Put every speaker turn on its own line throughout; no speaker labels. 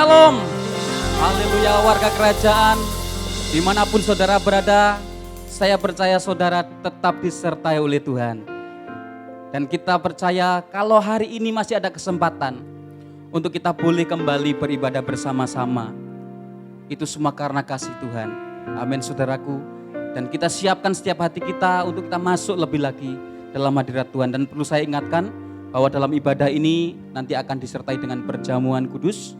Shalom. Haleluya warga kerajaan. Dimanapun saudara berada, saya percaya saudara tetap disertai oleh Tuhan. Dan kita percaya kalau hari ini masih ada kesempatan untuk kita boleh kembali beribadah bersama-sama. Itu semua karena kasih Tuhan. Amin saudaraku. Dan kita siapkan setiap hati kita untuk kita masuk lebih lagi dalam hadirat Tuhan. Dan perlu saya ingatkan bahwa dalam ibadah ini nanti akan disertai dengan perjamuan kudus.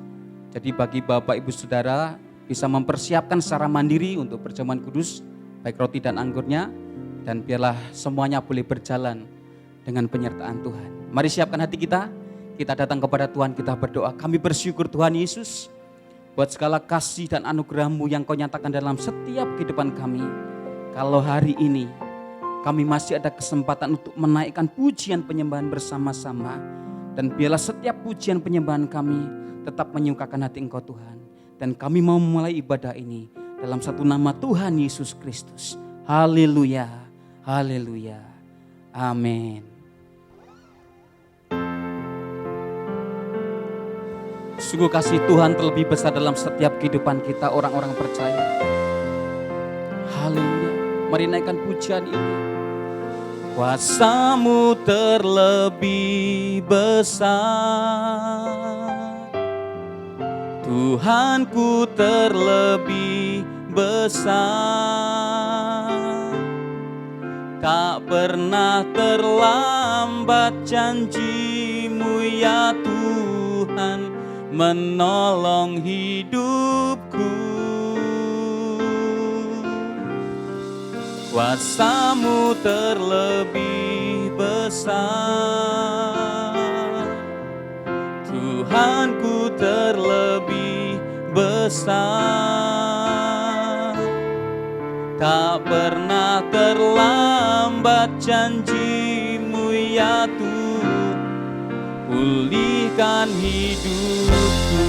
Jadi bagi Bapak Ibu Saudara bisa mempersiapkan secara mandiri untuk perjamuan kudus, baik roti dan anggurnya, dan biarlah semuanya boleh berjalan dengan penyertaan Tuhan. Mari siapkan hati kita datang kepada Tuhan, kita berdoa. Kami bersyukur Tuhan Yesus buat segala kasih dan anugerah-Mu yang Kau nyatakan dalam setiap kehidupan kami. Kalau hari ini kami masih ada kesempatan untuk menaikkan pujian penyembahan bersama-sama, dan biarlah setiap pujian penyembahan kami tetap menyukakan hati Engkau Tuhan. Dan kami mau memulai ibadah ini dalam satu nama Tuhan Yesus Kristus. Haleluya, haleluya, amin. Sungguh kasih Tuhan terlebih besar dalam setiap kehidupan kita orang-orang percaya. Haleluya, mari naikkan pujian ini. Kuasa-Mu terlebih besar, Tuhanku terlebih besar. Tak pernah terlambat janji-Mu ya Tuhan menolong hidupku. Kuasa-Mu terlebih besar, Tuhanku terlebih besar. Tak pernah terlambat janji-Mu ya Tuhan, pulihkan hidupku.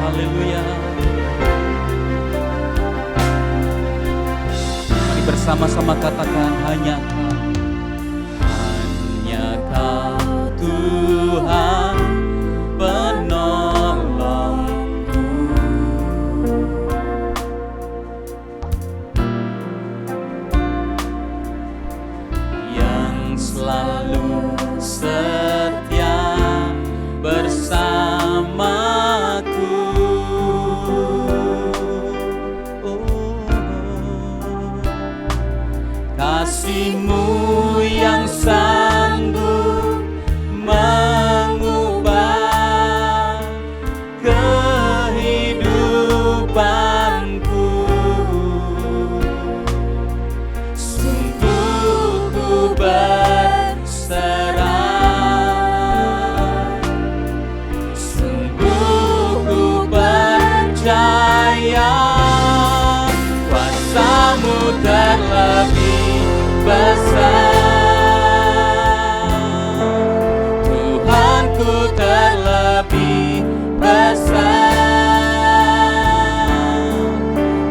Haleluya. Mari bersama-sama katakan hanya Kau Tuhan penolongku, yang selalu setia bersamaku. Kasih-Mu yang sanggup mengubah kehidupanku. Sungguh ku berserah, sungguh ku percaya. Kuasa-Mu terlebih besar, Tuhanku terlebih besar.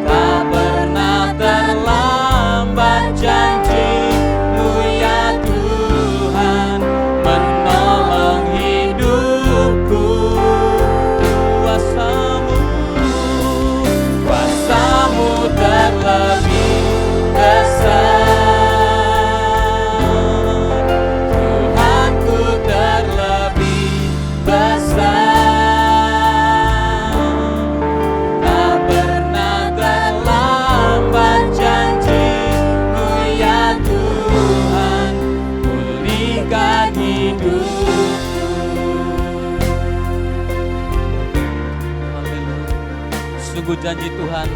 Tak pernah terlambat janji-Mu ya Tuhan menolong hidupku. Kuasa-Mu terlebih besar, sungguh janji Tuhan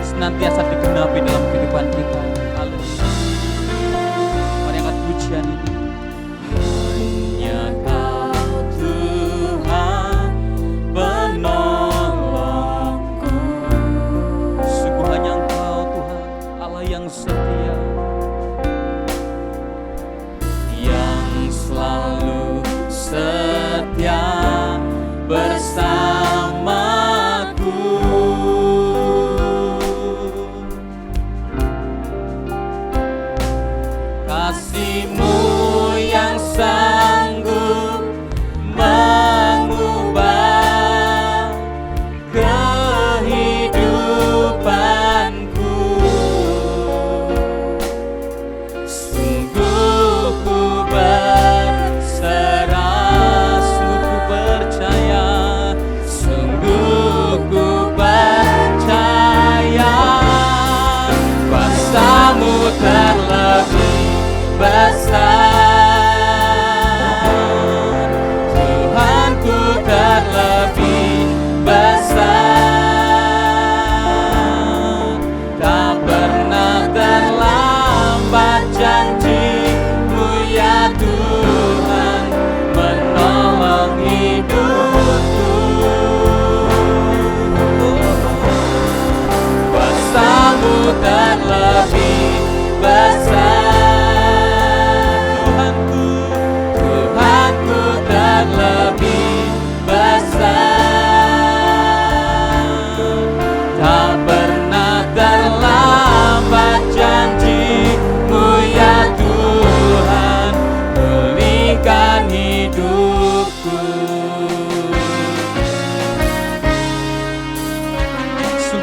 senantiasa digenapi dalam kehidupan kita. Haleluya. Mari angkat pujian ini. Hanya Kau Tuhan penolongku, sungguh hanya Engkau Tuhan Allah yang setia, yang selalu setia bersamaku.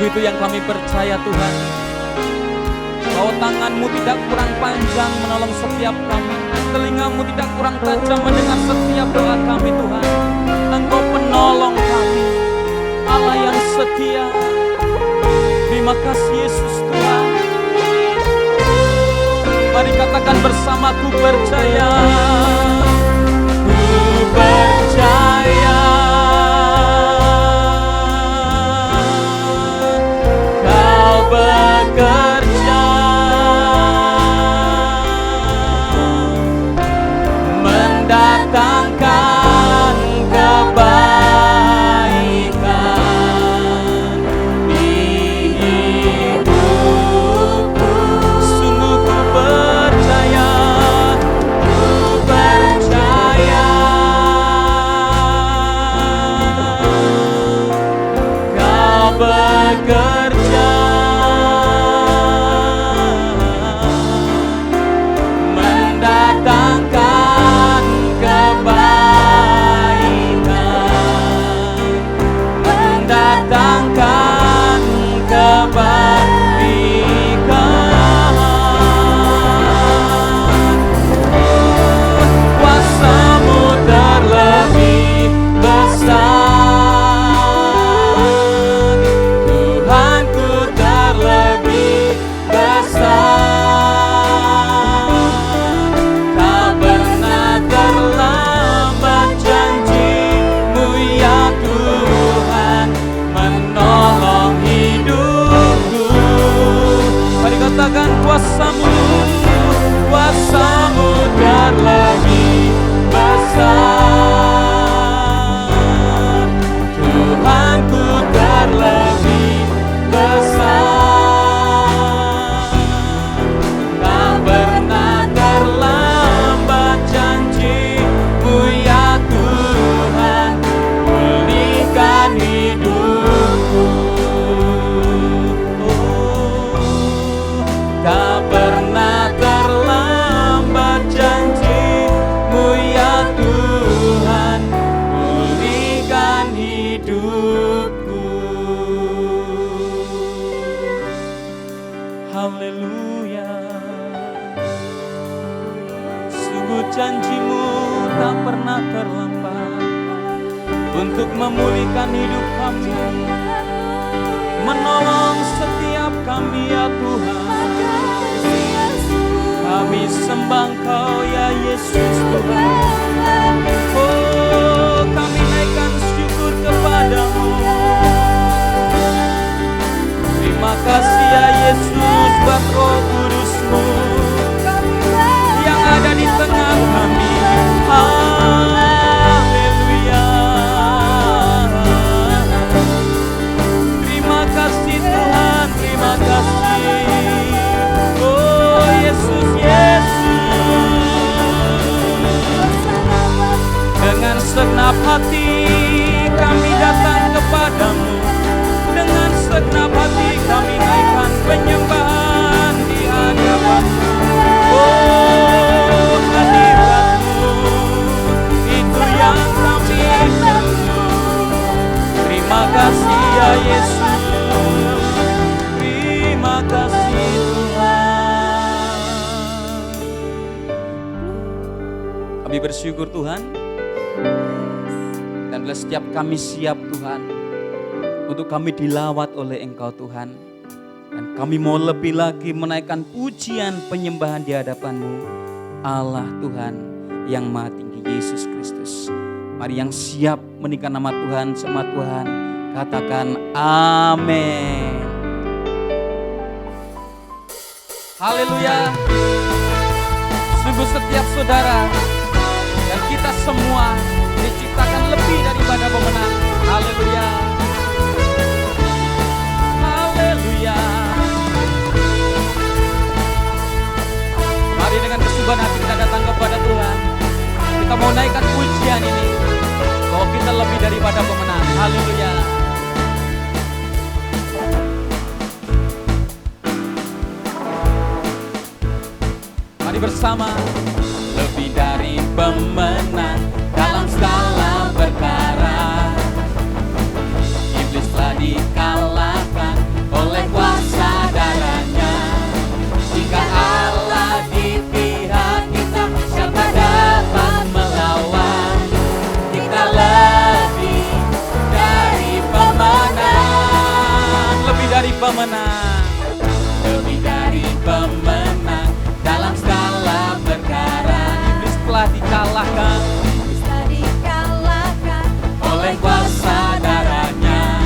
itu yang kami percaya Tuhan, bahwa tangan-Mu tidak kurang panjang menolong setiap kami, telinga-Mu tidak kurang tajam mendengar setiap doa kami Tuhan. Engkau penolong kami, Allah yang setia. Terima kasih Yesus Tuhan. Mari katakan bersamaku, percaya. Ku percaya Kau bekerja mendatangkan kebaikan di hidupku. Sungguh ku percaya Kau bekerja mendatangkan kebaikan, mendatangkan kebaikan. Kuasa-Mu terlebih besar, Tuhanku terlebih besar. Tak pernah terlambat janji-Mu ya Tuhan, menolong hidupku. Mari katakan kuasa-Mu, kuasa-Mu terlebih besar, Tuhanku terlebih besar. Tak pernah terlambat janji-Mu ya Tuhan, pulihkan hidupku. Tak pernah terlambat janji-Mu ya Tuhan, pulihkan hidupku. Haleluya. Sungguh janji-Mu tak pernah terlambat untuk memulihkan hidup kami, menolong setiap kami ya Tuhan. Kami sembah Kau ya Yesus Tuhan. Oh, kami naikkan syukur kepada-Mu. Terima kasih ya Yesus buat Roh Kudus-Mu yang ada di tengah kami. Haleluya. Terima kasih Tuhan, terima kasih. Oh Yesus, Yesus. Dengan segenap hati kami datang kepada-Mu. Dengan segenap hati kami naikkan penyembahan di hadapan-Mu. Oh, hadirat-Mu itu yang kami tunggu. Terima kasih ya Yesus, terima kasih Tuhan. Kami bersyukur Tuhan, dan bila setiap kami siap Tuhan, untuk kami dilawat oleh Engkau Tuhan. Dan kami mau lebih lagi menaikkan pujian penyembahan di hadapan-Mu, Allah Tuhan yang Maha Tinggi, Yesus Kristus. Mari yang siap menikah nama Tuhan sama Tuhan, katakan amin. Haleluya. Sungguh setiap saudara dan kita semua diciptakan lebih daripada pemenang. Haleluya. Haleluya. Mari dengan kesungguhan hati kita datang kepada Tuhan. Kita mau naikkan pujian ini, bahwa kita lebih daripada pemenang. Haleluya. Mari bersama. Lebih dari pemenang dalam segala perkara, iblis telah dikalahkan dikalahkan,
bisa dikalahkan
oleh kuasa darahnya.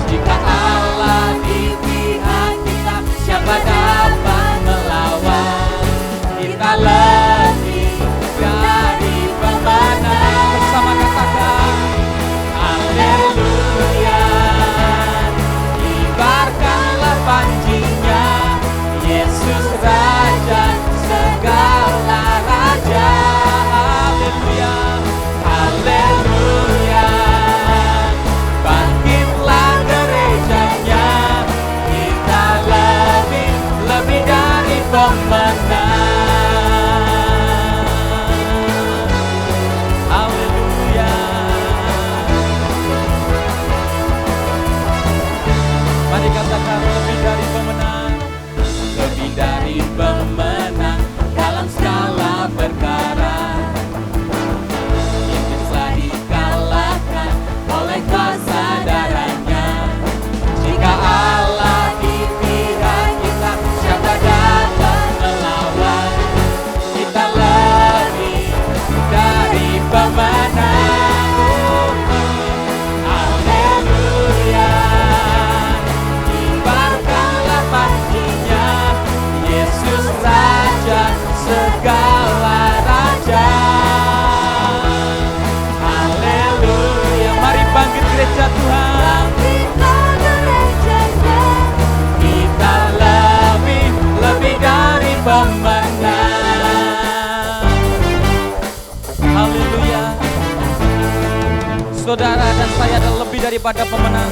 Jika Allah di pihak kita, siapa dapat melawan? Kita lebih dari pemenang. Bersama katakan haleluya. Kibarkanlah panjinya, Yesus Raja segala raja. Haleluya, haleluya. Bangkitlah gerejanya, kita lebih dari pemenang. Haleluya. Mari katakan lebih dari pemenang, lebih dari pemenang dalam segala perkara. Iblis telah dikalahkan oleh kuasa darahnya. Jika Allah di pihak kita, siapa dapat melawan? Kita lebih dari pemenang. Haleluya. Kibarkanlah panjinya, Yesus Raja segala raja. Haleluya. Mari bangkit gereja Tuhan.
Bangkitlah gerejanya,
Kita lebih dari pemenang. Haleluya. Saudara dan saya adalah lebih daripada pemenang.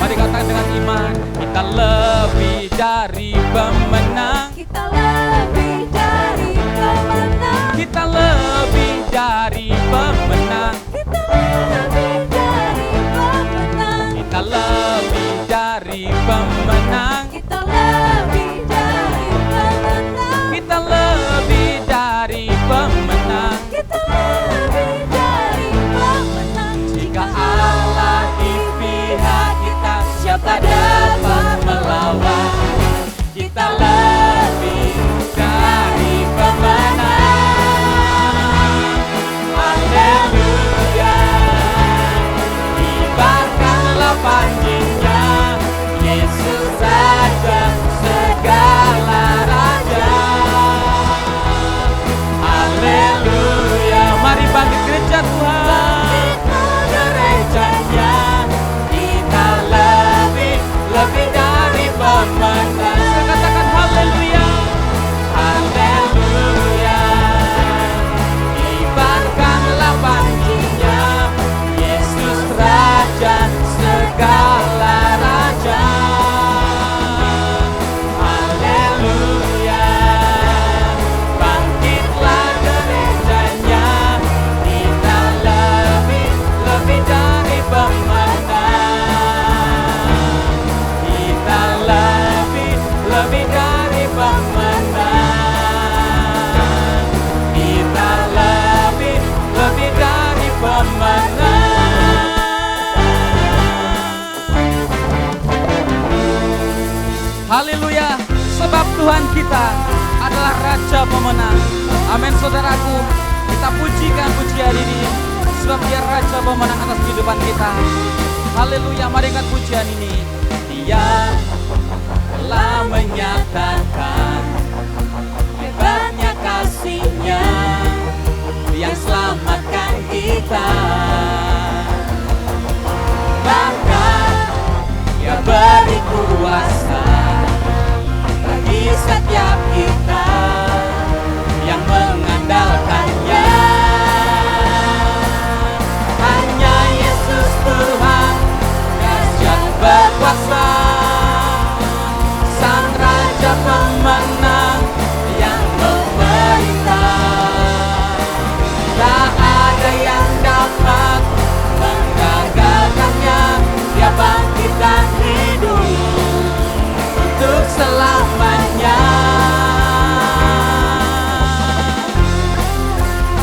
Mari katakan dengan iman, kita lebih dari pemenang.
kita lebih dari pemenang,
Kita lebih dari pemenang.
kita lebih dari pemenang,
Kita lebih dari pemenang.
kita lebih dari pemenang,
Kita lebih dari pemenang.
kita lebih dari pemenang.
Jika Allah di pihak kita, siapa dapat melawan? Kita lebih dari pemenang. Haleluya. Kibarkanlah panjinya, Yesus Raja segala raja. Haleluya. Mari bangkit gereja Tuhan. Gerejanya kita lebih dari pemenang. Saya katakan haleluya. Haleluya. Kibarkanlah panjinya, Yesus Raja segala raja. Haleluya. Bangkitlah gerejanya, kita lebih dari pemenang. Kita lebih dari pemenang. Kita lebih dari pemenang. Haleluya. Sebab Tuhan kita adalah Raja pemenang. Amin saudaraku. Kita pujikan pujian ini, sebab Dia Raja pemenang atas kehidupan kita. Haleluya. Mari angkat pujian ini. Dia telah menyatakan hebatnya kasih-Nya yang selamatkan kita. Bahkan Dia beri kuasa bagi setiap kita yang mengandalkan-Nya. Hanya Yesus Tuhan, dahsyat berkuasa, Sang Raja pemenang yang memerintah. Tak ada yang dapat menggagalkannya. Dia bangkit dan hidup untuk selamanya.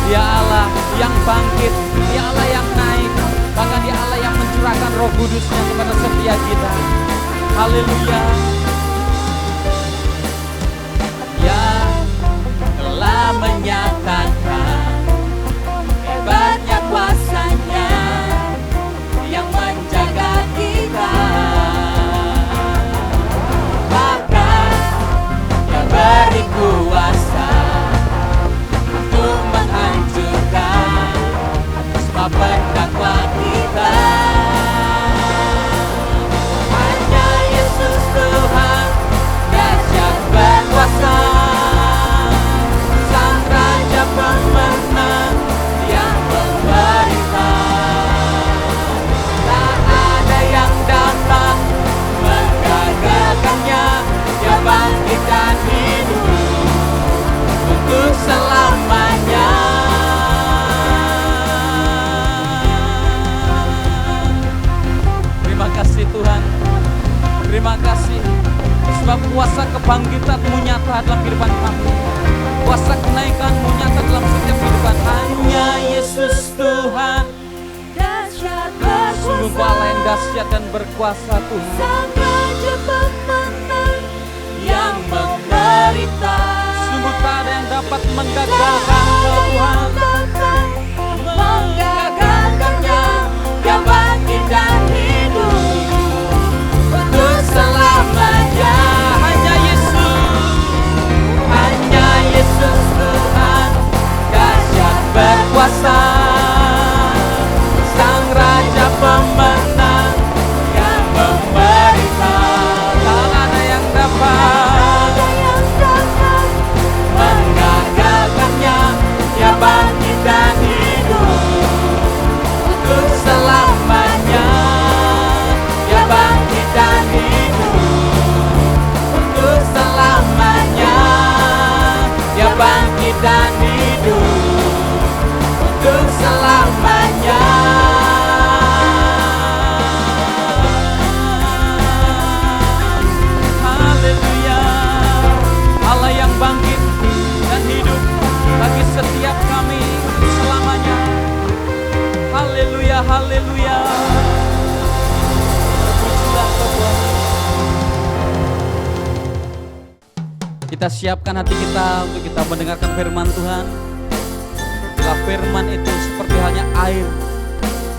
Dia Allah yang bangkit, Dia Allah yang naik, bahkan Dia Allah yang mencurahkan Roh Kudus-Nya kepada setiap kita. Haleluya. Dia telah menyatakan hebatnya kuasa-Nya yang menjaga kita. Bahkan Dia beri kuasa untuk menghancurkan semua pendakwa kita. Hanya Yesus Tuhan, dahsyat berkuasa, Sang Raja pemenang yang memerintah. Tak ada yang dapat menggagalkannya. Dia bangkit dan hidup untuk selamanya. Terima kasih Tuhan, terima kasih sebab kuasa kebangkitan-Mu nyata dalam kehidupan kami. Kuasa kenaikan-Mu nyata dalam setiap kehidupan. Hanya Yesus Tuhan,
Dahsyat
sungguh Engkau Allah yang dahsyat dan berkuasa Tuhan,
Sang Raja pemenang
yang memerintah. Sungguh tak ada yang dapat menggagalkan Engkau Tuhan, menggagalkannya. Dia bangkit dan hidup untuk selamanya. Hanya Yesus Tuhan, dahsyat berkuasa, Sang Raja pemenang yang memerintah. Tak ada yang dapat menggagalkannya. Dia bangkit dan hidup untuk selamanya. Dia bangkit dan hidup untuk selamanya. Dia bangkit dan hidup untuk selamanya. Haleluya. Allah yang bangkit dan hidup bagi setiap kami selamanya. Haleluya, haleluya. Pujilah Tuhan. Kita siapkan hati kita untuk kita mendengarkan firman Tuhan. Bila firman itu seperti halnya air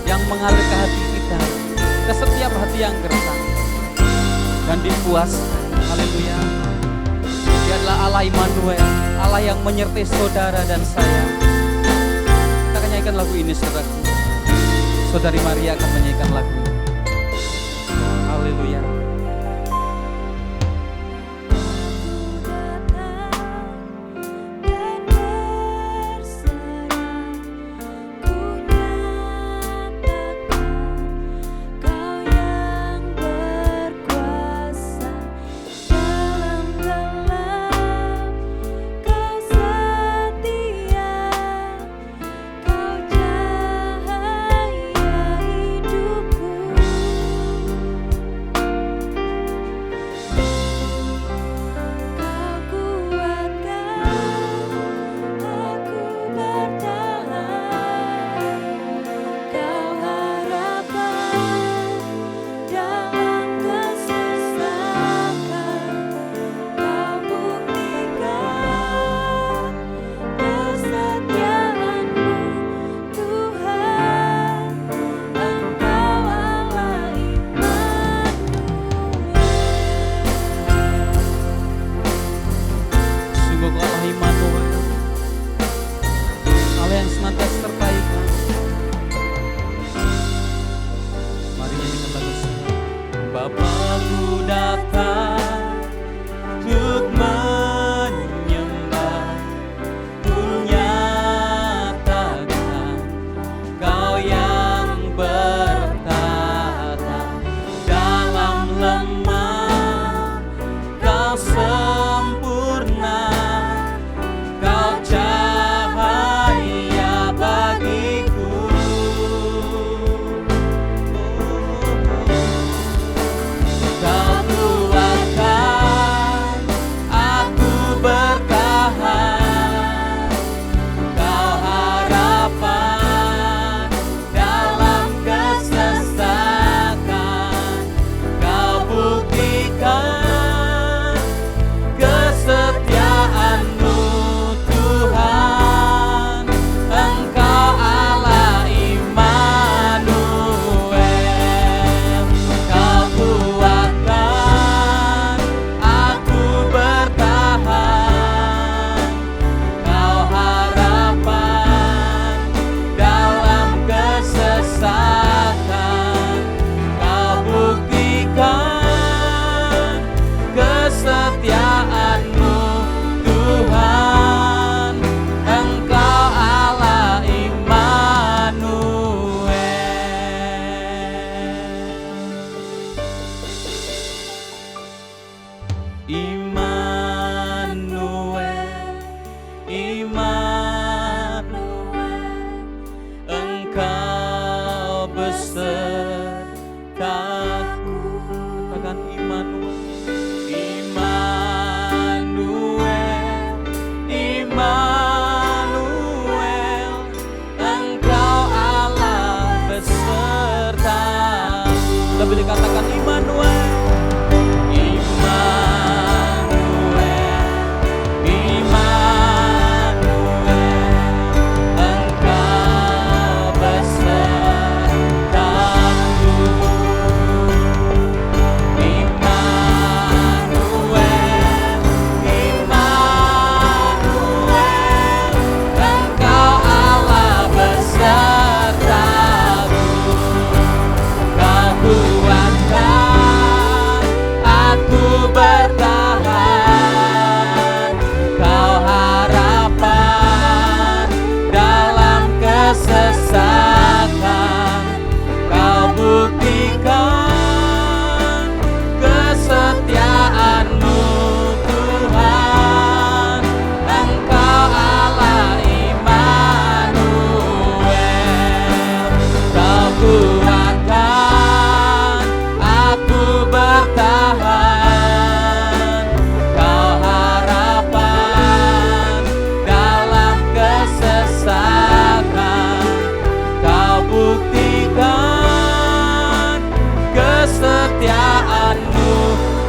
yang mengalir ke hati kita, ke setiap hati yang gersang dan dipuaskan. Haleluya. Dia adalah Allah Immanuel, Allah yang menyertai saudara dan saya. Kita akan nyanyikan lagu ini, saudaraku. Saudari Maria akan menyanyikan lagu ini. Haleluya.
Kau cahaya hidupku.
besertaku. Katakan Immanuel, Immanuel, Immanuel, Engkau Allah besertaku. Lebih dikatakan Immanuel,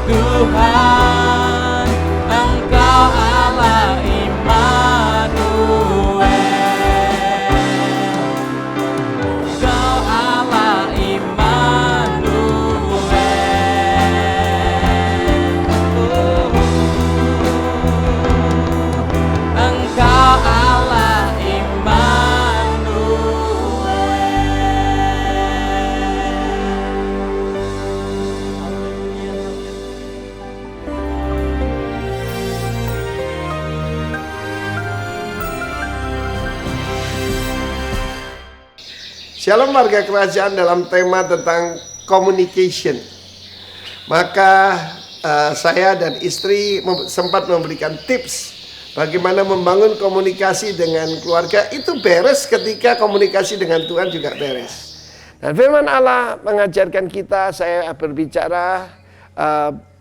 Tuhan, Engkau Allah Immanuel, Engkau Allah Immanuel, Engkau Allah
Shalom warga kerajaan, dalam tema tentang communication. Maka saya dan istri sempat memberikan tips bagaimana membangun komunikasi dengan keluarga. Itu beres ketika komunikasi dengan Tuhan juga beres. Dan firman Allah mengajarkan kita, saya berbicara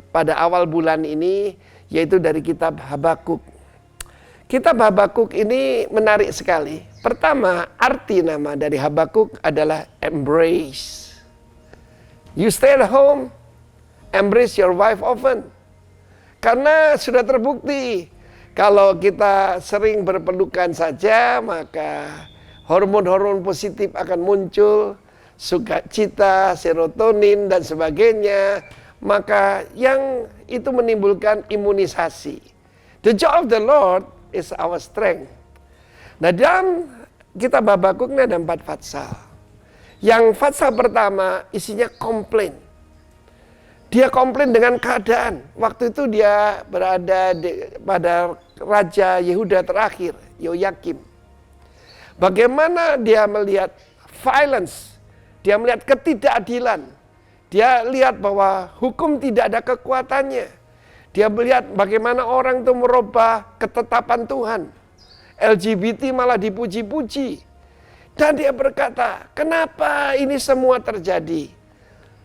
pada awal bulan ini, yaitu dari kitab Habakuk. Kitab Habakuk ini menarik sekali. Pertama, arti nama dari Habakuk adalah embrace. You stay at home, embrace your wife often. Karena sudah terbukti, kalau kita sering berpelukan saja, maka hormon-hormon positif akan muncul, sukacita, serotonin, dan sebagainya. Maka yang itu menimbulkan imunisasi. The joy of the Lord is our strength. Nah, dalam kitab Habakuk ini ada 4 fatsal. Yang fatsal pertama isinya komplain. Dia komplain dengan keadaan. Waktu itu dia berada pada Raja Yehuda terakhir, Yoyakim. Bagaimana dia melihat violence, dia melihat ketidakadilan. Dia lihat bahwa hukum tidak ada kekuatannya. Dia melihat bagaimana orang itu merubah ketetapan Tuhan. LGBT malah dipuji-puji. Dan dia berkata, kenapa ini semua terjadi?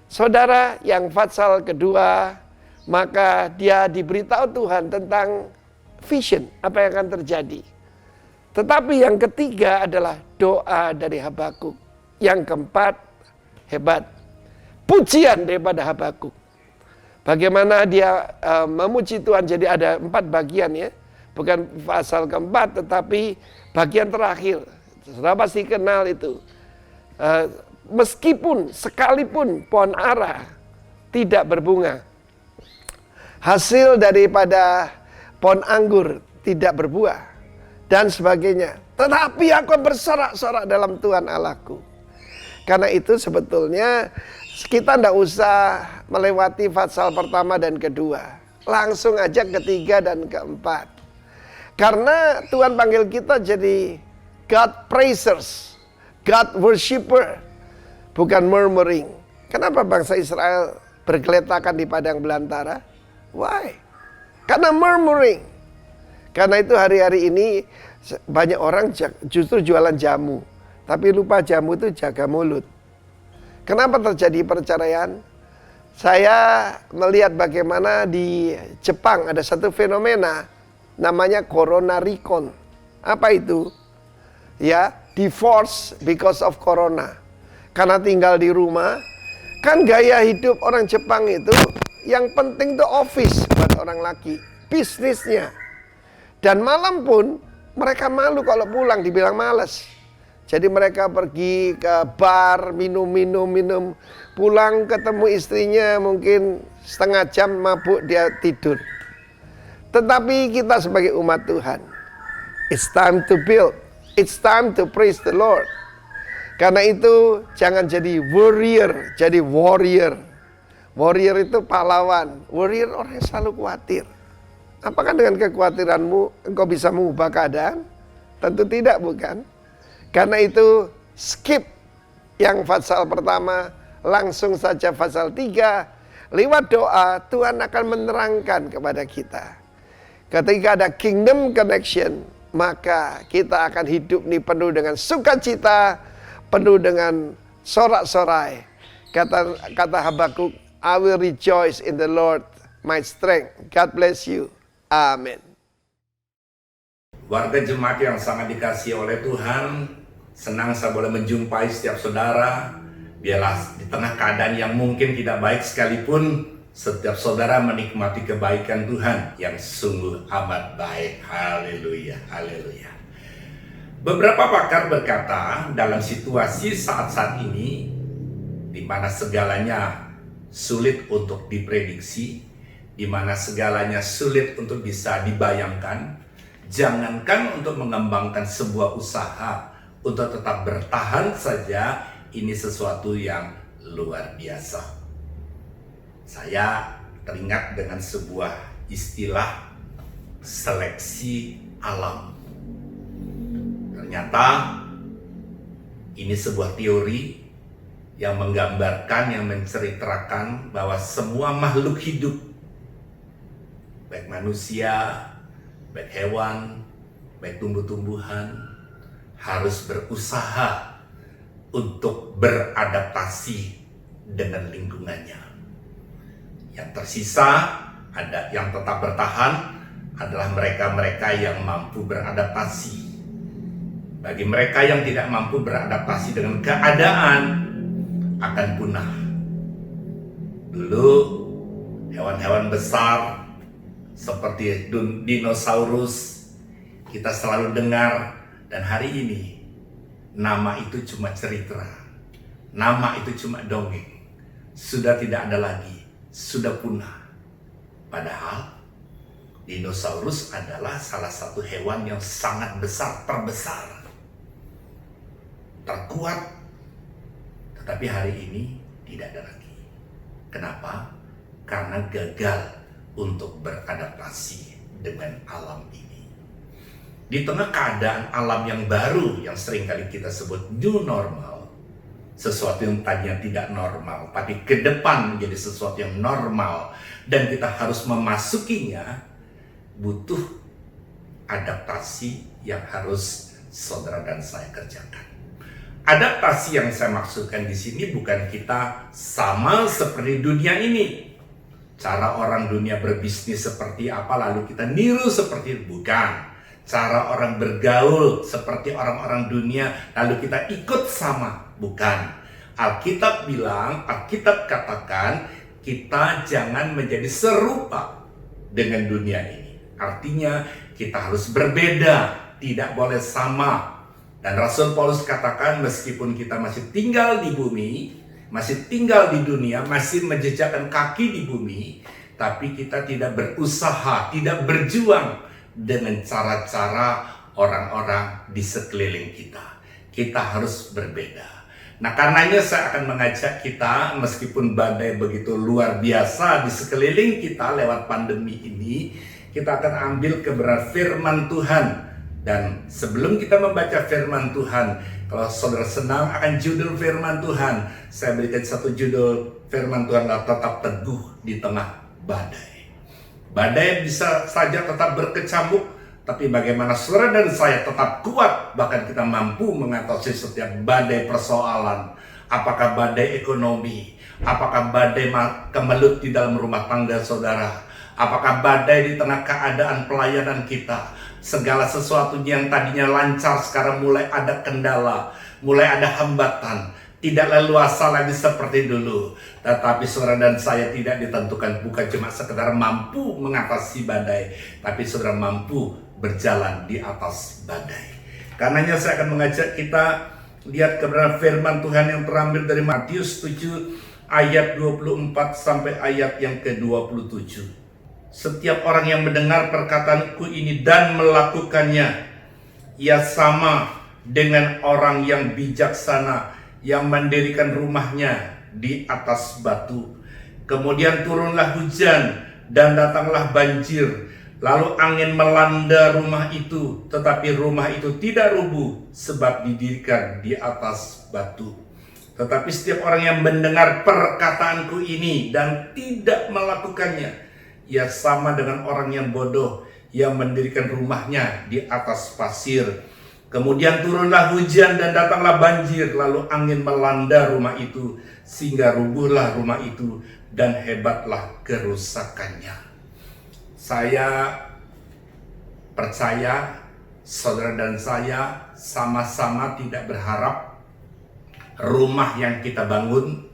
Saudara, yang fatsal kedua, maka dia diberitahu Tuhan tentang vision, apa yang akan terjadi. Tetapi yang ketiga adalah doa dari Habakuk. Yang keempat, hebat, pujian daripada Habakuk. Bagaimana dia memuji Tuhan, jadi ada 4 bagian ya. Bukan pasal keempat, tetapi bagian terakhir. Saudara pasti kenal itu. Meskipun sekalipun pohon ara tidak berbunga, hasil daripada pohon anggur tidak berbuah, dan sebagainya, tetapi aku bersorak-sorak dalam Tuhan Allahku. Karena itu sebetulnya kita tidak usah melewati fatsal pertama dan kedua. Langsung aja ketiga dan keempat. Karena Tuhan panggil kita jadi God praisers, God worshipper, bukan murmuring. Kenapa bangsa Israel bergeletakan di padang belantara? Why? Karena murmuring. Karena itu hari-hari ini banyak orang justru jualan jamu. Tapi lupa jamu itu jaga mulut. Kenapa terjadi perceraian? Saya melihat bagaimana di Jepang ada satu fenomena namanya Corona Recon. Apa itu? Ya, divorce because of corona. Karena tinggal di rumah, kan gaya hidup orang Jepang itu yang penting tuh office buat orang laki, bisnisnya. Dan malam pun mereka malu kalau pulang dibilang malas. Jadi mereka pergi ke bar, minum, pulang ketemu istrinya mungkin setengah jam mabuk dia tidur. Tetapi kita sebagai umat Tuhan, it's time to build, it's time to praise the Lord. Karena itu jangan jadi warrior, jadi warrior. Warrior itu pahlawan, warrior orang yang selalu khawatir. Apakah dengan kekhawatiranmu engkau bisa mengubah keadaan? Tentu tidak, bukan? Karena itu skip yang pasal pertama, langsung saja pasal 3. Lewat doa Tuhan akan menerangkan kepada kita. Ketika ada kingdom connection, maka kita akan hidup nih penuh dengan sukacita, penuh dengan sorak-sorai. Kata Habakuk, I will rejoice in the Lord, my strength. God bless you. Amin.
Warga jemaat yang sangat dikasihi oleh Tuhan, senang saya boleh menjumpai setiap saudara. Biarlah di tengah keadaan yang mungkin tidak baik sekalipun, setiap saudara menikmati kebaikan Tuhan yang sungguh amat baik. Haleluya, haleluya. Beberapa pakar berkata, dalam situasi saat-saat ini, di mana segalanya sulit untuk diprediksi, di mana segalanya sulit untuk bisa dibayangkan, jangankan untuk mengembangkan sebuah usaha, untuk tetap bertahan saja, ini sesuatu yang luar biasa. Saya teringat dengan sebuah istilah seleksi alam. Ternyata ini sebuah teori yang menggambarkan, yang menceritakan bahwa semua makhluk hidup, baik manusia, baik hewan, baik tumbuh-tumbuhan, harus berusaha untuk beradaptasi dengan lingkungannya. Yang tersisa ada yang tetap bertahan adalah mereka-mereka yang mampu beradaptasi. Bagi mereka yang tidak mampu beradaptasi dengan keadaan, akan punah. Dulu hewan-hewan besar seperti dinosaurus kita selalu dengar, dan hari ini nama itu cuma cerita, nama itu cuma dongeng, sudah tidak ada lagi, sudah punah. Padahal dinosaurus adalah salah satu hewan yang sangat besar, terbesar, terkuat. Tetapi hari ini tidak ada lagi. Kenapa? Karena gagal untuk beradaptasi dengan alam ini. Di tengah keadaan alam yang baru yang seringkali kita sebut new normal, sesuatu yang tadinya tidak normal, tapi ke depan menjadi sesuatu yang normal, dan kita harus memasukinya, butuh adaptasi yang harus saudara dan saya kerjakan. Adaptasi yang saya maksudkan di sini bukan kita sama seperti dunia ini. Cara orang dunia berbisnis seperti apa lalu kita niru seperti itu, bukan. Cara orang bergaul seperti orang-orang dunia lalu kita ikut sama, bukan. Alkitab bilang, Alkitab katakan kita jangan menjadi serupa dengan dunia ini. Artinya kita harus berbeda, tidak boleh sama. Dan Rasul Paulus katakan meskipun kita masih tinggal di bumi, masih tinggal di dunia, masih menjejakkan kaki di bumi, tapi kita tidak berusaha, tidak berjuang dengan cara-cara orang-orang di sekeliling kita. Kita harus berbeda. Nah, karenanya saya akan mengajak kita, meskipun badai begitu luar biasa di sekeliling kita lewat pandemi ini, kita akan ambil kebenaran firman Tuhan. Dan sebelum kita membaca firman Tuhan, kalau saudara senang akan judul firman Tuhan, saya berikan satu judul firman Tuhan adalah tetap teguh di tengah badai. Badai bisa saja tetap berkecamuk, tapi bagaimana saudara dan saya tetap kuat, bahkan kita mampu mengatasi setiap badai persoalan. Apakah badai ekonomi? Apakah badai kemelut di dalam rumah tangga saudara? Apakah badai di tengah keadaan pelayanan kita? Segala sesuatunya yang tadinya lancar sekarang mulai ada kendala, mulai ada hambatan. Tidak leluasa lagi seperti dulu. Tetapi saudara dan saya tidak ditentukan bukan cuma sekedar mampu mengatasi badai, tapi saudara mampu berjalan di atas badai. Karenanya saya akan mengajak kita lihat kebenaran firman Tuhan yang terambil dari Matius 7 ayat 24 sampai ayat yang ke-27. Setiap orang yang mendengar perkataanku ini dan melakukannya, ia sama dengan orang yang bijaksana yang mendirikan rumahnya di atas batu. Kemudian turunlah hujan dan datanglah banjir, lalu angin melanda rumah itu, tetapi rumah itu tidak rubuh sebab didirikan di atas batu. Tetapi setiap orang yang mendengar perkataanku ini dan tidak melakukannya, ia sama dengan orang yang bodoh yang mendirikan rumahnya di atas pasir. Kemudian turunlah hujan dan datanglah banjir, lalu angin melanda rumah itu, sehingga rubuhlah rumah itu dan hebatlah kerusakannya. Saya percaya saudara dan saya sama-sama tidak berharap rumah yang kita bangun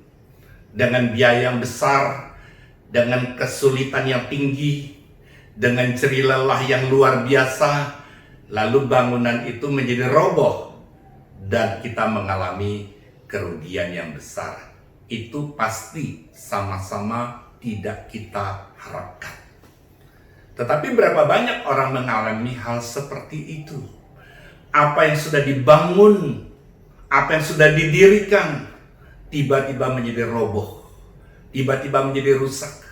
dengan biaya yang besar, dengan kesulitan yang tinggi, dengan jerih lelah yang luar biasa, lalu bangunan itu menjadi roboh dan kita mengalami kerugian yang besar. Itu pasti sama-sama tidak kita harapkan. Tetapi berapa banyak orang mengalami hal seperti itu? Apa yang sudah dibangun, apa yang sudah didirikan, tiba-tiba menjadi roboh, tiba-tiba menjadi rusak,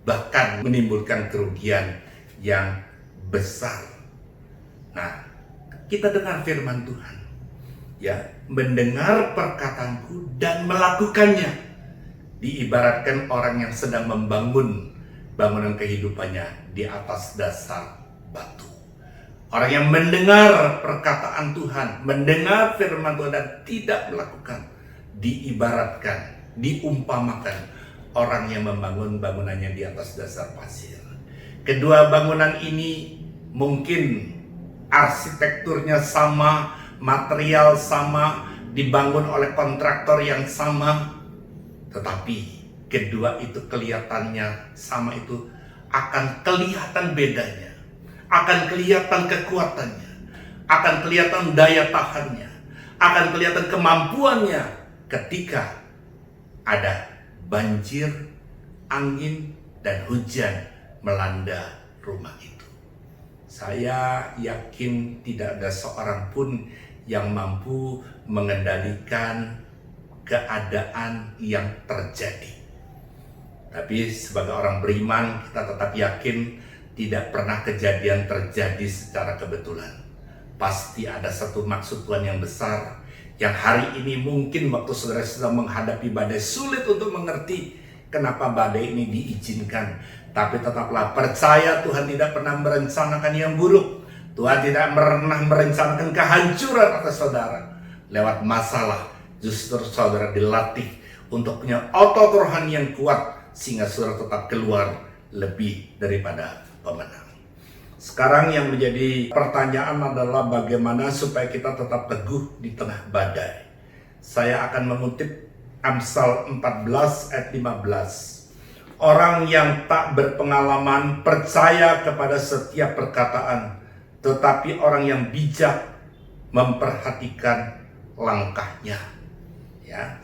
bahkan menimbulkan kerugian yang besar. Nah, kita dengar firman Tuhan, ya, mendengar perkataanku dan melakukannya, diibaratkan orang yang sedang membangun bangunan kehidupannya di atas dasar batu. Orang yang mendengar perkataan Tuhan, mendengar firman Tuhan dan tidak melakukan, diibaratkan, diumpamakan orang yang membangun bangunannya di atas dasar pasir. Kedua bangunan ini mungkin arsitekturnya sama, material sama, dibangun oleh kontraktor yang sama, tetapi kedua itu kelihatannya sama, itu akan kelihatan bedanya, akan kelihatan kekuatannya, akan kelihatan daya tahannya, akan kelihatan kemampuannya ketika ada banjir, angin, dan hujan melanda rumah itu. Saya yakin tidak ada seorang pun yang mampu mengendalikan keadaan yang terjadi. Tapi sebagai orang beriman, kita tetap yakin tidak pernah kejadian terjadi secara kebetulan. Pasti ada satu maksud Tuhan yang besar, yang hari ini mungkin waktu saudara sedang menghadapi badai, sulit untuk mengerti kenapa badai ini diizinkan. Tapi tetaplah percaya Tuhan tidak pernah merencanakan yang buruk. Tuhan tidak pernah merencanakan kehancuran atas saudara. Lewat masalah, justru saudara dilatih untuk punya otot rohani yang kuat, sehingga saudara tetap keluar lebih daripada pemenang. Sekarang yang menjadi pertanyaan adalah bagaimana supaya kita tetap teguh di tengah badai. Saya akan mengutip Amsal 14 ayat 15. Orang yang tak berpengalaman percaya kepada setiap perkataan, tetapi orang yang bijak memperhatikan langkahnya. Ya,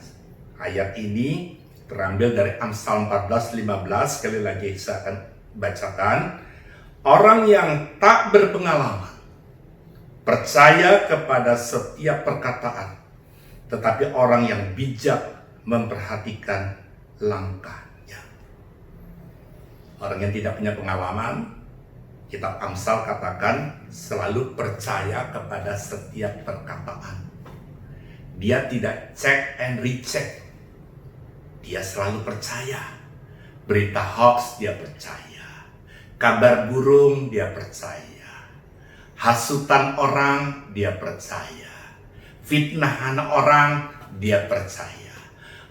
ayat ini terambil dari Amsal 14:15. Sekali lagi saya akan bacakan. Orang yang tak berpengalaman percaya kepada setiap perkataan, tetapi orang yang bijak memperhatikan langkahnya. Orang yang tidak punya pengalaman, kitab Amsal katakan selalu percaya kepada setiap perkataan. Dia tidak check and recheck. Dia selalu percaya. Berita hoax dia percaya. Kabar burung dia percaya. Hasutan orang dia percaya. Fitnahan orang dia percaya.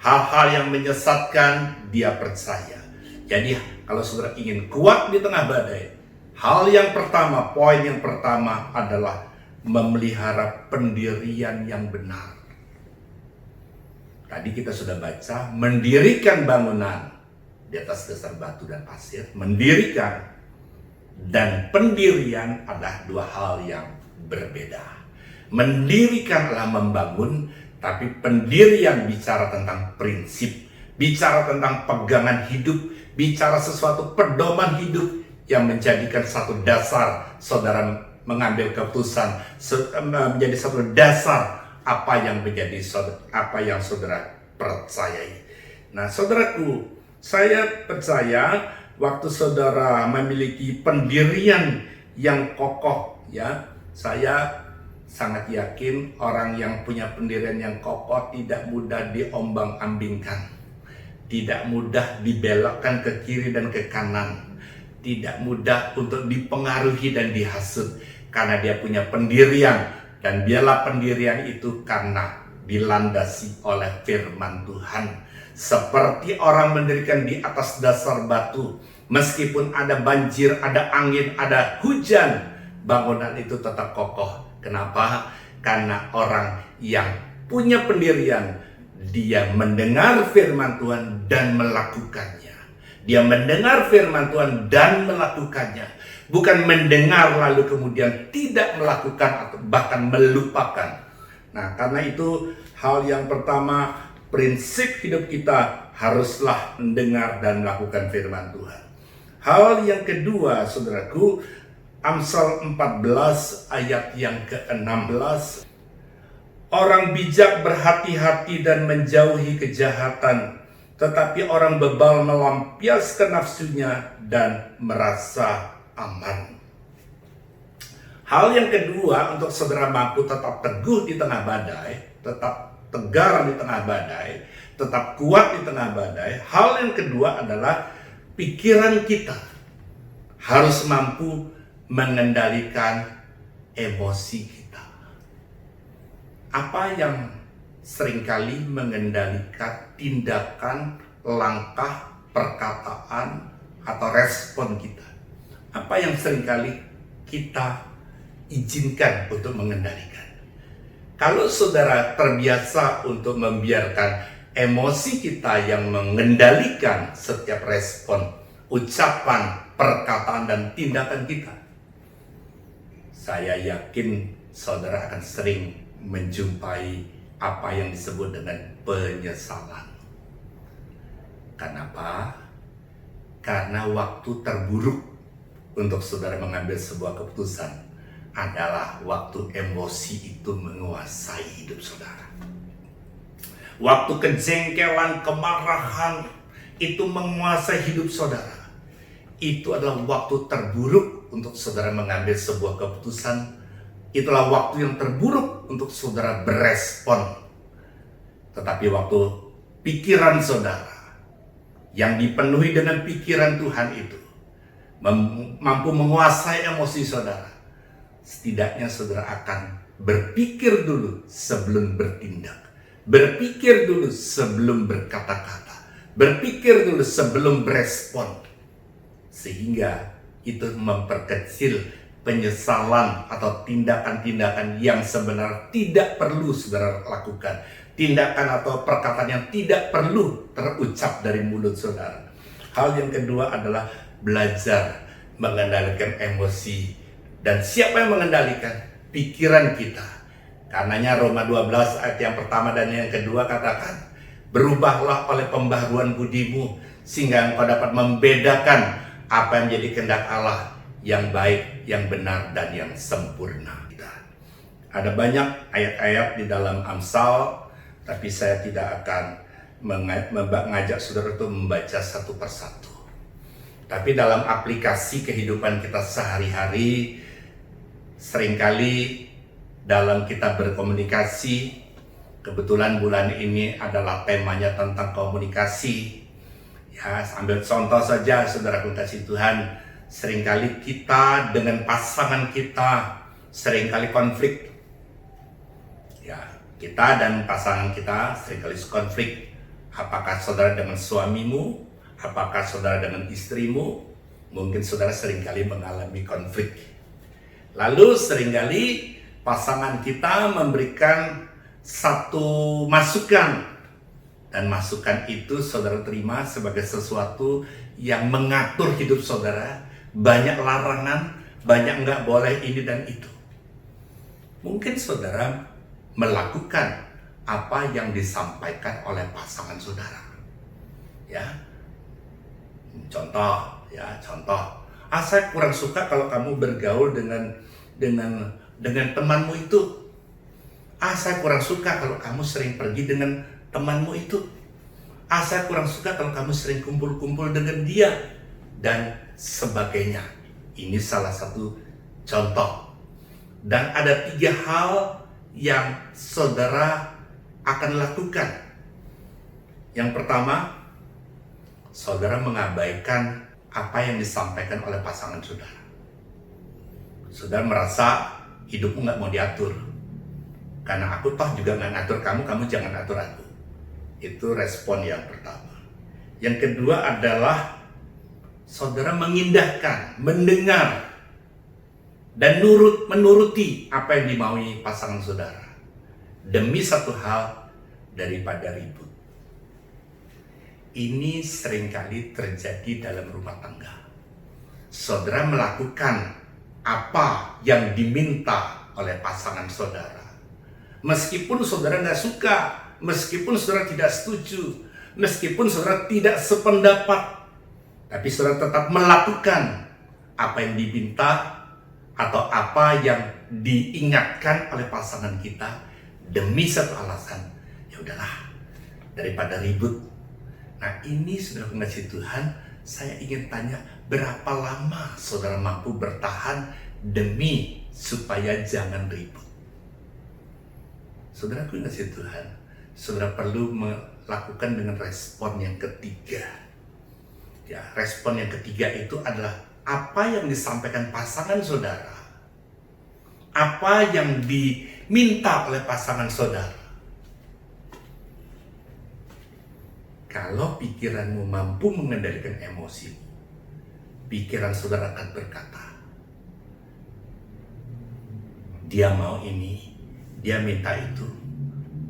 hal-hal yang menyesatkan dia percaya. Jadi kalau saudara ingin kuat di tengah badai, hal yang pertama, poin yang pertama adalah memelihara pendirian yang benar. Tadi kita sudah baca, mendirikan bangunan di atas dasar batu dan pasir, mendirikan dan pendirian adalah dua hal yang berbeda. Mendirikan adalah membangun, tapi pendirian bicara tentang prinsip, bicara tentang pegangan hidup, bicara sesuatu pedoman hidup yang menjadikan satu dasar saudara mengambil keputusan, menjadi satu dasar apa yang saudara percayai. Nah, saudaraku, saya percaya waktu saudara memiliki pendirian yang kokoh, ya, saya sangat yakin orang yang punya pendirian yang kokoh tidak mudah diombang-ambingkan, tidak mudah dibelokkan ke kiri dan ke kanan, tidak mudah untuk dipengaruhi dan dihasut, karena dia punya pendirian, dan biarlah pendirian itu karena dilandasi oleh firman Tuhan. Seperti orang mendirikan di atas dasar batu, meskipun ada banjir, ada angin, ada hujan, bangunan itu tetap kokoh. Kenapa? Karena orang yang punya pendirian, dia mendengar firman Tuhan dan melakukannya. Dia mendengar firman Tuhan dan melakukannya. Bukan mendengar lalu kemudian tidak melakukan atau bahkan melupakan. Nah, karena itu hal yang pertama, prinsip hidup kita haruslah mendengar dan melakukan firman Tuhan. Hal yang kedua, saudaraku, Amsal 14 ayat yang ke-16. Orang bijak berhati-hati dan menjauhi kejahatan, tetapi orang bebal melampiaskan nafsunya dan merasa aman. Hal yang kedua untuk saudara mampu tetap teguh di tengah badai, tetap tegar di tengah badai, tetap kuat di tengah badai. Hal yang kedua adalah pikiran kita harus mampu mengendalikan emosi kita. Apa yang seringkali mengendalikan tindakan, langkah, perkataan, atau respon kita? Apa yang seringkali kita izinkan untuk mengendalikan? Kalau saudara terbiasa untuk membiarkan emosi kita yang mengendalikan setiap respon, ucapan, perkataan, dan tindakan kita, saya yakin saudara akan sering menjumpai apa yang disebut dengan penyesalan. Kenapa? Karena waktu terburuk untuk saudara mengambil sebuah keputusan adalah waktu emosi itu menguasai hidup saudara. Waktu kejengkelan, kemarahan itu menguasai hidup saudara. Itu adalah waktu terburuk untuk saudara mengambil sebuah keputusan. Itulah waktu yang terburuk untuk saudara berespon. Tetapi waktu pikiran saudara yang dipenuhi dengan pikiran Tuhan itu mampu menguasai emosi saudara, setidaknya saudara akan berpikir dulu sebelum bertindak, berpikir dulu sebelum berkata-kata, berpikir dulu sebelum berespon, sehingga itu memperkecil penyesalan atau tindakan-tindakan yang sebenarnya tidak perlu saudara lakukan, tindakan atau perkataan yang tidak perlu terucap dari mulut saudara. Hal yang kedua adalah belajar mengendalikan emosi. Dan siapa yang mengendalikan? Pikiran kita. Karenanya Roma 12 ayat yang pertama dan yang kedua katakan, berubahlah oleh pembaharuan budimu, sehingga engkau dapat membedakan apa yang menjadi kehendak Allah, yang baik, yang benar, dan yang sempurna. Ada banyak ayat-ayat di dalam Amsal, tapi saya tidak akan mengajak saudara untuk membaca satu persatu. Tapi dalam aplikasi kehidupan kita sehari-hari, seringkali dalam kita berkomunikasi, kebetulan bulan ini adalah temanya tentang komunikasi. Ya, ambil contoh saja saudara kasih Tuhan, seringkali kita dengan pasangan kita seringkali konflik. Ya, kita dan pasangan kita seringkali konflik. Apakah saudara dengan suamimu? Apakah saudara dengan istrimu? Mungkin saudara seringkali mengalami konflik. Lalu seringkali pasangan kita memberikan satu masukan. Dan masukan itu saudara terima sebagai sesuatu yang mengatur hidup saudara. Banyak larangan, banyak nggak boleh ini dan itu. Mungkin saudara melakukan apa yang disampaikan oleh pasangan saudara. Ya, contoh. Saya kurang suka kalau kamu bergaul dengan temanmu itu. Saya kurang suka kalau kamu sering pergi dengan temanmu itu. Saya kurang suka kalau kamu sering kumpul-kumpul dengan dia dan sebagainya. Ini salah satu contoh. Dan ada 3 hal yang saudara akan lakukan. Yang pertama, saudara mengabaikan apa yang disampaikan oleh pasangan saudara. Saudara merasa hidupmu nggak mau diatur. Karena aku toh juga nggak ngatur kamu, kamu jangan atur aku. Itu respon yang pertama. Yang kedua adalah saudara mengindahkan, mendengar, dan menuruti apa yang dimaui pasangan saudara. Demi satu hal daripada ribut. Ini seringkali terjadi dalam rumah tangga. Saudara melakukan apa yang diminta oleh pasangan saudara. Meskipun saudara nggak suka, meskipun saudara tidak setuju, meskipun saudara tidak sependapat, tapi saudara tetap melakukan apa yang diminta atau apa yang diingatkan oleh pasangan kita demi satu alasan. Ya udahlah, daripada ribut. Nah, ini saudara pengasih Tuhan, saya ingin tanya, berapa lama saudara mampu bertahan demi supaya jangan ribut? Saudara pengasih Tuhan, saudara perlu melakukan dengan respon yang ketiga. Ya, respon yang ketiga itu adalah apa yang disampaikan pasangan saudara, apa yang diminta oleh pasangan saudara. Kalau pikiranmu mampu mengendalikan emosi, pikiran saudara akan berkata, dia mau ini, dia minta itu.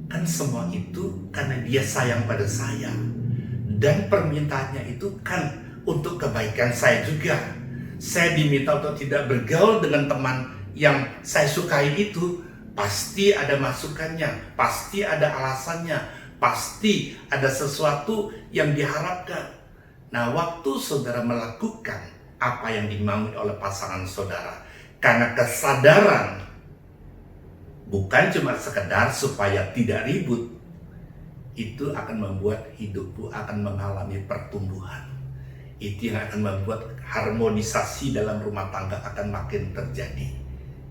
Kan semua itu karena dia sayang pada saya. Dan permintaannya itu kan untuk kebaikan saya juga. Saya diminta untuk tidak bergaul dengan teman yang saya sukai itu. Pasti ada masukannya, pasti ada alasannya. Pasti ada sesuatu yang diharapkan. Nah, waktu saudara melakukan apa yang dimaui oleh pasangan saudara, karena kesadaran, bukan cuma sekedar supaya tidak ribut, itu akan membuat hidupmu akan mengalami pertumbuhan. Itu yang akan membuat harmonisasi dalam rumah tangga akan makin terjadi.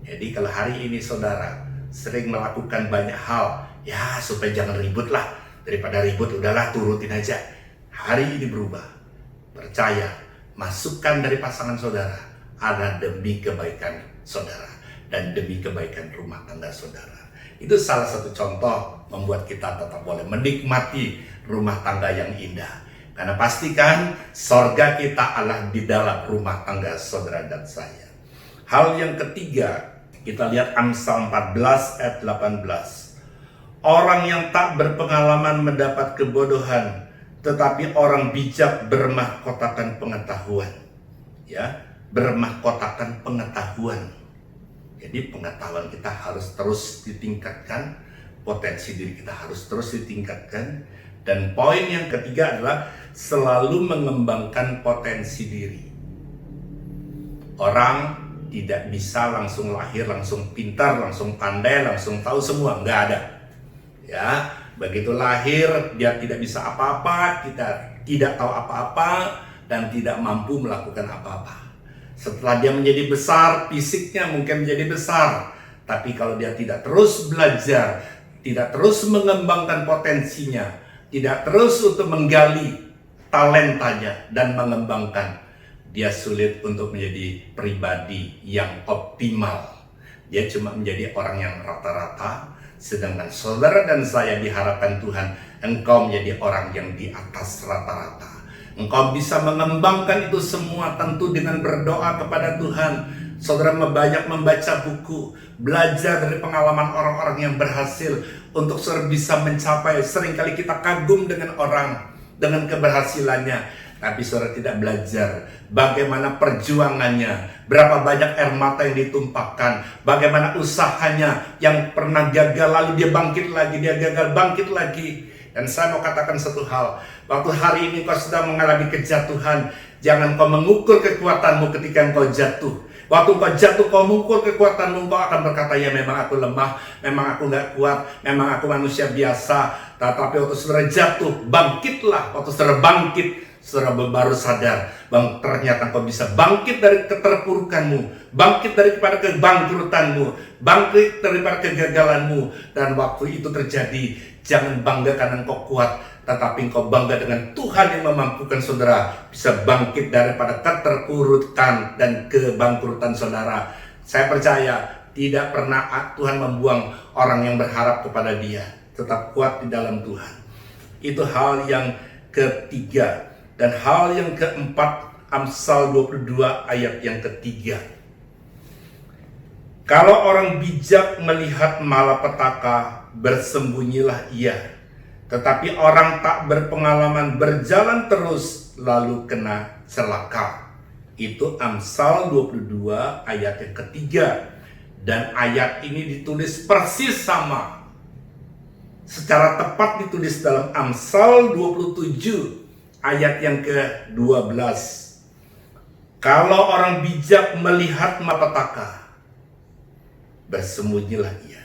Jadi kalau hari ini saudara sering melakukan banyak hal, ya supaya jangan ribut lah. Daripada ribut, udahlah turutin aja. Hari ini berubah. Percaya, masukan dari pasangan saudara adalah demi kebaikan saudara dan demi kebaikan rumah tangga saudara. Itu salah satu contoh membuat kita tetap boleh menikmati rumah tangga yang indah. Karena pastikan sorga kita adalah di dalam rumah tangga saudara dan saya. Hal yang ketiga, kita lihat Amsal 14 ayat 18. Orang yang tak berpengalaman mendapat kebodohan, tetapi orang bijak bermahkotakan pengetahuan. Ya, bermahkotakan pengetahuan. Jadi pengetahuan kita harus terus ditingkatkan, potensi diri kita harus terus ditingkatkan. Dan poin yang ketiga adalah selalu mengembangkan potensi diri. Orang tidak bisa langsung lahir, langsung pintar, langsung pandai, langsung tahu semua, nggak ada. Ya, begitu lahir dia tidak bisa apa-apa, tidak tahu apa-apa dan tidak mampu melakukan apa-apa. Setelah dia menjadi besar, fisiknya mungkin menjadi besar, tapi kalau dia tidak terus belajar, tidak terus mengembangkan potensinya, tidak terus untuk menggali talentanya dan mengembangkan, dia sulit untuk menjadi pribadi yang optimal. Dia cuma menjadi orang yang rata-rata, Sedangkan saudara dan saya diharapkan Tuhan, engkau menjadi orang yang di atas rata-rata. Engkau bisa mengembangkan itu semua tentu dengan berdoa kepada Tuhan. Saudara banyak membaca buku, belajar dari pengalaman orang-orang yang berhasil untuk saudara bisa mencapai. Seringkali kita kagum dengan orang, dengan keberhasilannya, tapi saudara tidak belajar bagaimana perjuangannya, berapa banyak air mata yang ditumpahkan, bagaimana usahanya yang pernah gagal lalu dia bangkit lagi, dia gagal bangkit lagi. Dan saya mau katakan satu hal, waktu hari ini kau sedang mengalami kejatuhan, jangan kau mengukur kekuatanmu ketika kau jatuh. Waktu kau jatuh, kau mengukur kekuatanmu, kau akan berkata, ya memang aku lemah, memang aku gak kuat, memang aku manusia biasa. Tetapi waktu saudara jatuh, bangkitlah. Waktu saudara bangkit, saudara baru sadar bahwa ternyata kau bisa bangkit dari keterpurukanmu, bangkit daripada kebangkrutanmu, bangkit daripada kegagalanmu. Dan waktu itu terjadi, jangan bangga karena engkau kuat, tetapi engkau bangga dengan Tuhan yang memampukan saudara bisa bangkit daripada keterpurukan dan kebangkrutan saudara. Saya percaya tidak pernah Tuhan membuang orang yang berharap kepada Dia, tetap kuat di dalam Tuhan. Itu hal yang ketiga. Dan hal yang keempat, Amsal 22 ayat yang ketiga. Kalau orang bijak melihat malapetaka, bersembunyilah ia. Tetapi orang tak berpengalaman berjalan terus, lalu kena celaka. Itu Amsal 22 ayat yang ketiga. Dan ayat ini ditulis persis sama. Secara tepat ditulis dalam Amsal 27 ayat yang ke-12. Kalau orang bijak melihat malapetaka, bersembunyilah ia.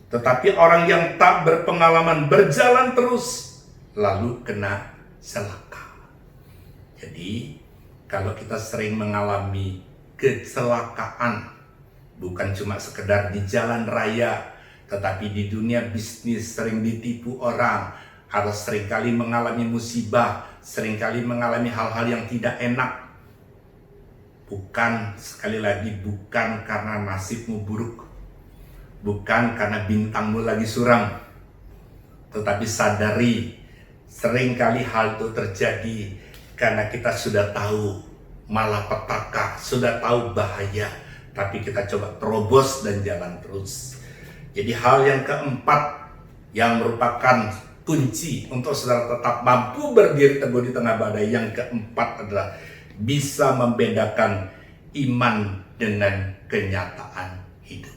Tetapi orang yang tak berpengalaman berjalan terus, lalu kena celaka. Jadi, kalau kita sering mengalami kecelakaan, bukan cuma sekedar di jalan raya, tetapi di dunia bisnis sering ditipu orang, atau seringkali mengalami musibah, seringkali mengalami hal-hal yang tidak enak. Bukan, sekali lagi, bukan karena nasibmu buruk, bukan karena bintangmu lagi suram, tetapi sadari seringkali hal itu terjadi karena kita sudah tahu malapetaka, sudah tahu bahaya, tapi kita coba terobos dan jalan terus. Jadi hal yang keempat yang merupakan kunci untuk saudara tetap mampu berdiri teguh di tengah badai, yang keempat adalah bisa membedakan iman dengan kenyataan hidup.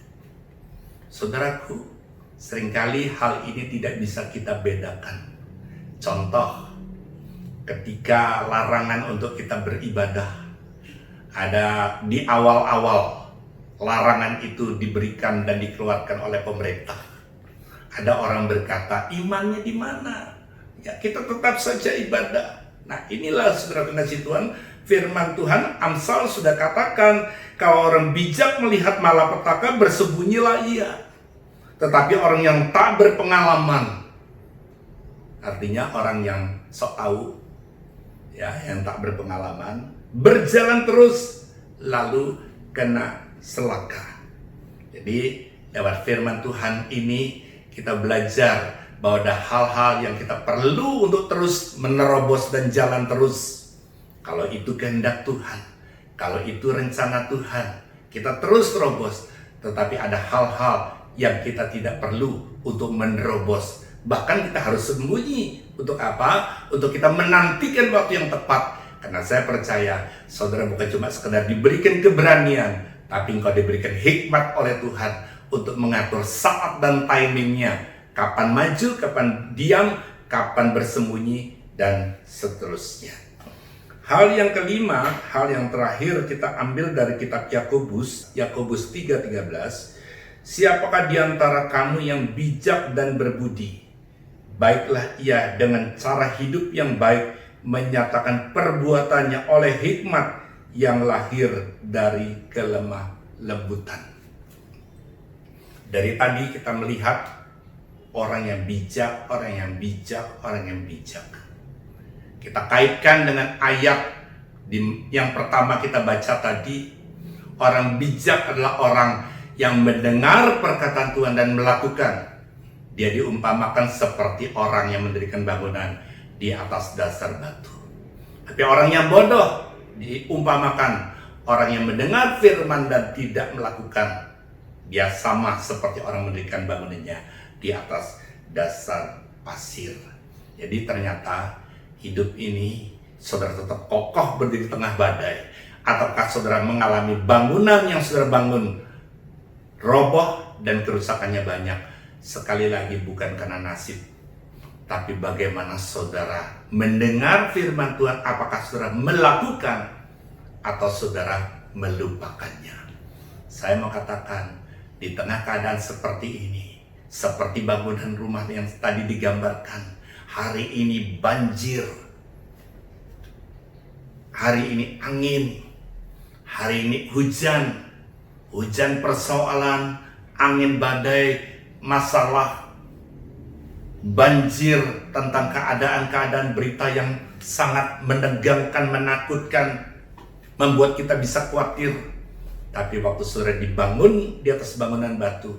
Saudaraku, seringkali hal ini tidak bisa kita bedakan. Contoh, ketika larangan untuk kita beribadah, ada di awal-awal larangan itu diberikan dan dikeluarkan oleh pemerintah. Ada orang berkata, imannya di mana? Ya, kita tetap saja ibadah. Nah, inilah saudara kasih Tuhan, firman Tuhan, Amsal sudah katakan, kalau orang bijak melihat malapetaka, bersembunyilah ia. Tetapi orang yang tak berpengalaman, artinya orang yang sok tahu, ya, yang tak berpengalaman, berjalan terus, lalu kena celaka. Jadi, lewat firman Tuhan ini, kita belajar bahwa ada hal-hal yang kita perlu untuk terus menerobos dan jalan terus. Kalau itu kehendak Tuhan, kalau itu rencana Tuhan, kita terus terobos. Tetapi ada hal-hal yang kita tidak perlu untuk menerobos. Bahkan kita harus sembunyi. Untuk apa? Untuk kita menantikan waktu yang tepat. Karena saya percaya, saudara bukan cuma sekedar diberikan keberanian, tapi engkau diberikan hikmat oleh Tuhan untuk mengatur saat dan timingnya, kapan maju, kapan diam, kapan bersembunyi, dan seterusnya. Hal yang kelima, hal yang terakhir kita ambil dari kitab Yakobus 3:13. Siapakah di antara kamu yang bijak dan berbudi? Baiklah ia dengan cara hidup yang baik menyatakan perbuatannya oleh hikmat yang lahir dari kelemah lembutan. Dari tadi kita melihat orang yang bijak, orang yang bijak, orang yang bijak. Kita kaitkan dengan ayat yang pertama kita baca tadi. Orang bijak adalah orang yang mendengar perkataan Tuhan dan melakukan. Dia diumpamakan seperti orang yang mendirikan bangunan di atas dasar batu. Tapi orang yang bodoh diumpamakan orang yang mendengar firman dan tidak melakukan. Dia sama seperti orang mendirikan bangunannya di atas dasar pasir. Jadi ternyata hidup ini saudara tetap kokoh berdiri di tengah badai, ataukah saudara mengalami bangunan yang saudara bangun roboh dan kerusakannya banyak. Sekali lagi bukan karena nasib, tapi bagaimana saudara mendengar firman Tuhan, apakah saudara melakukan atau saudara melupakannya. Saya mau katakan, di tengah keadaan seperti ini, seperti bangunan rumah yang tadi digambarkan, hari ini banjir, hari ini angin, hari ini hujan persoalan, angin badai, masalah, banjir, tentang keadaan-keadaan berita yang sangat menegangkan, menakutkan, membuat kita bisa khawatir. Tapi waktu saudara dibangun di atas bangunan batu,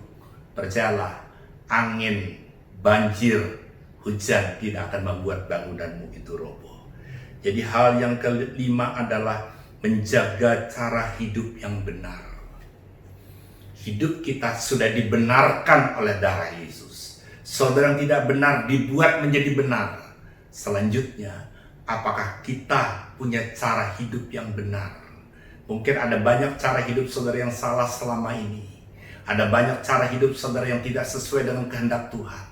percayalah, angin, banjir, hujan tidak akan membuat bangunanmu itu roboh. Jadi hal yang kelima adalah menjaga cara hidup yang benar. Hidup kita sudah dibenarkan oleh darah Yesus. Saudara yang tidak benar dibuat menjadi benar. Selanjutnya, apakah kita punya cara hidup yang benar? Mungkin ada banyak cara hidup saudara yang salah selama ini. Ada banyak cara hidup saudara yang tidak sesuai dengan kehendak Tuhan.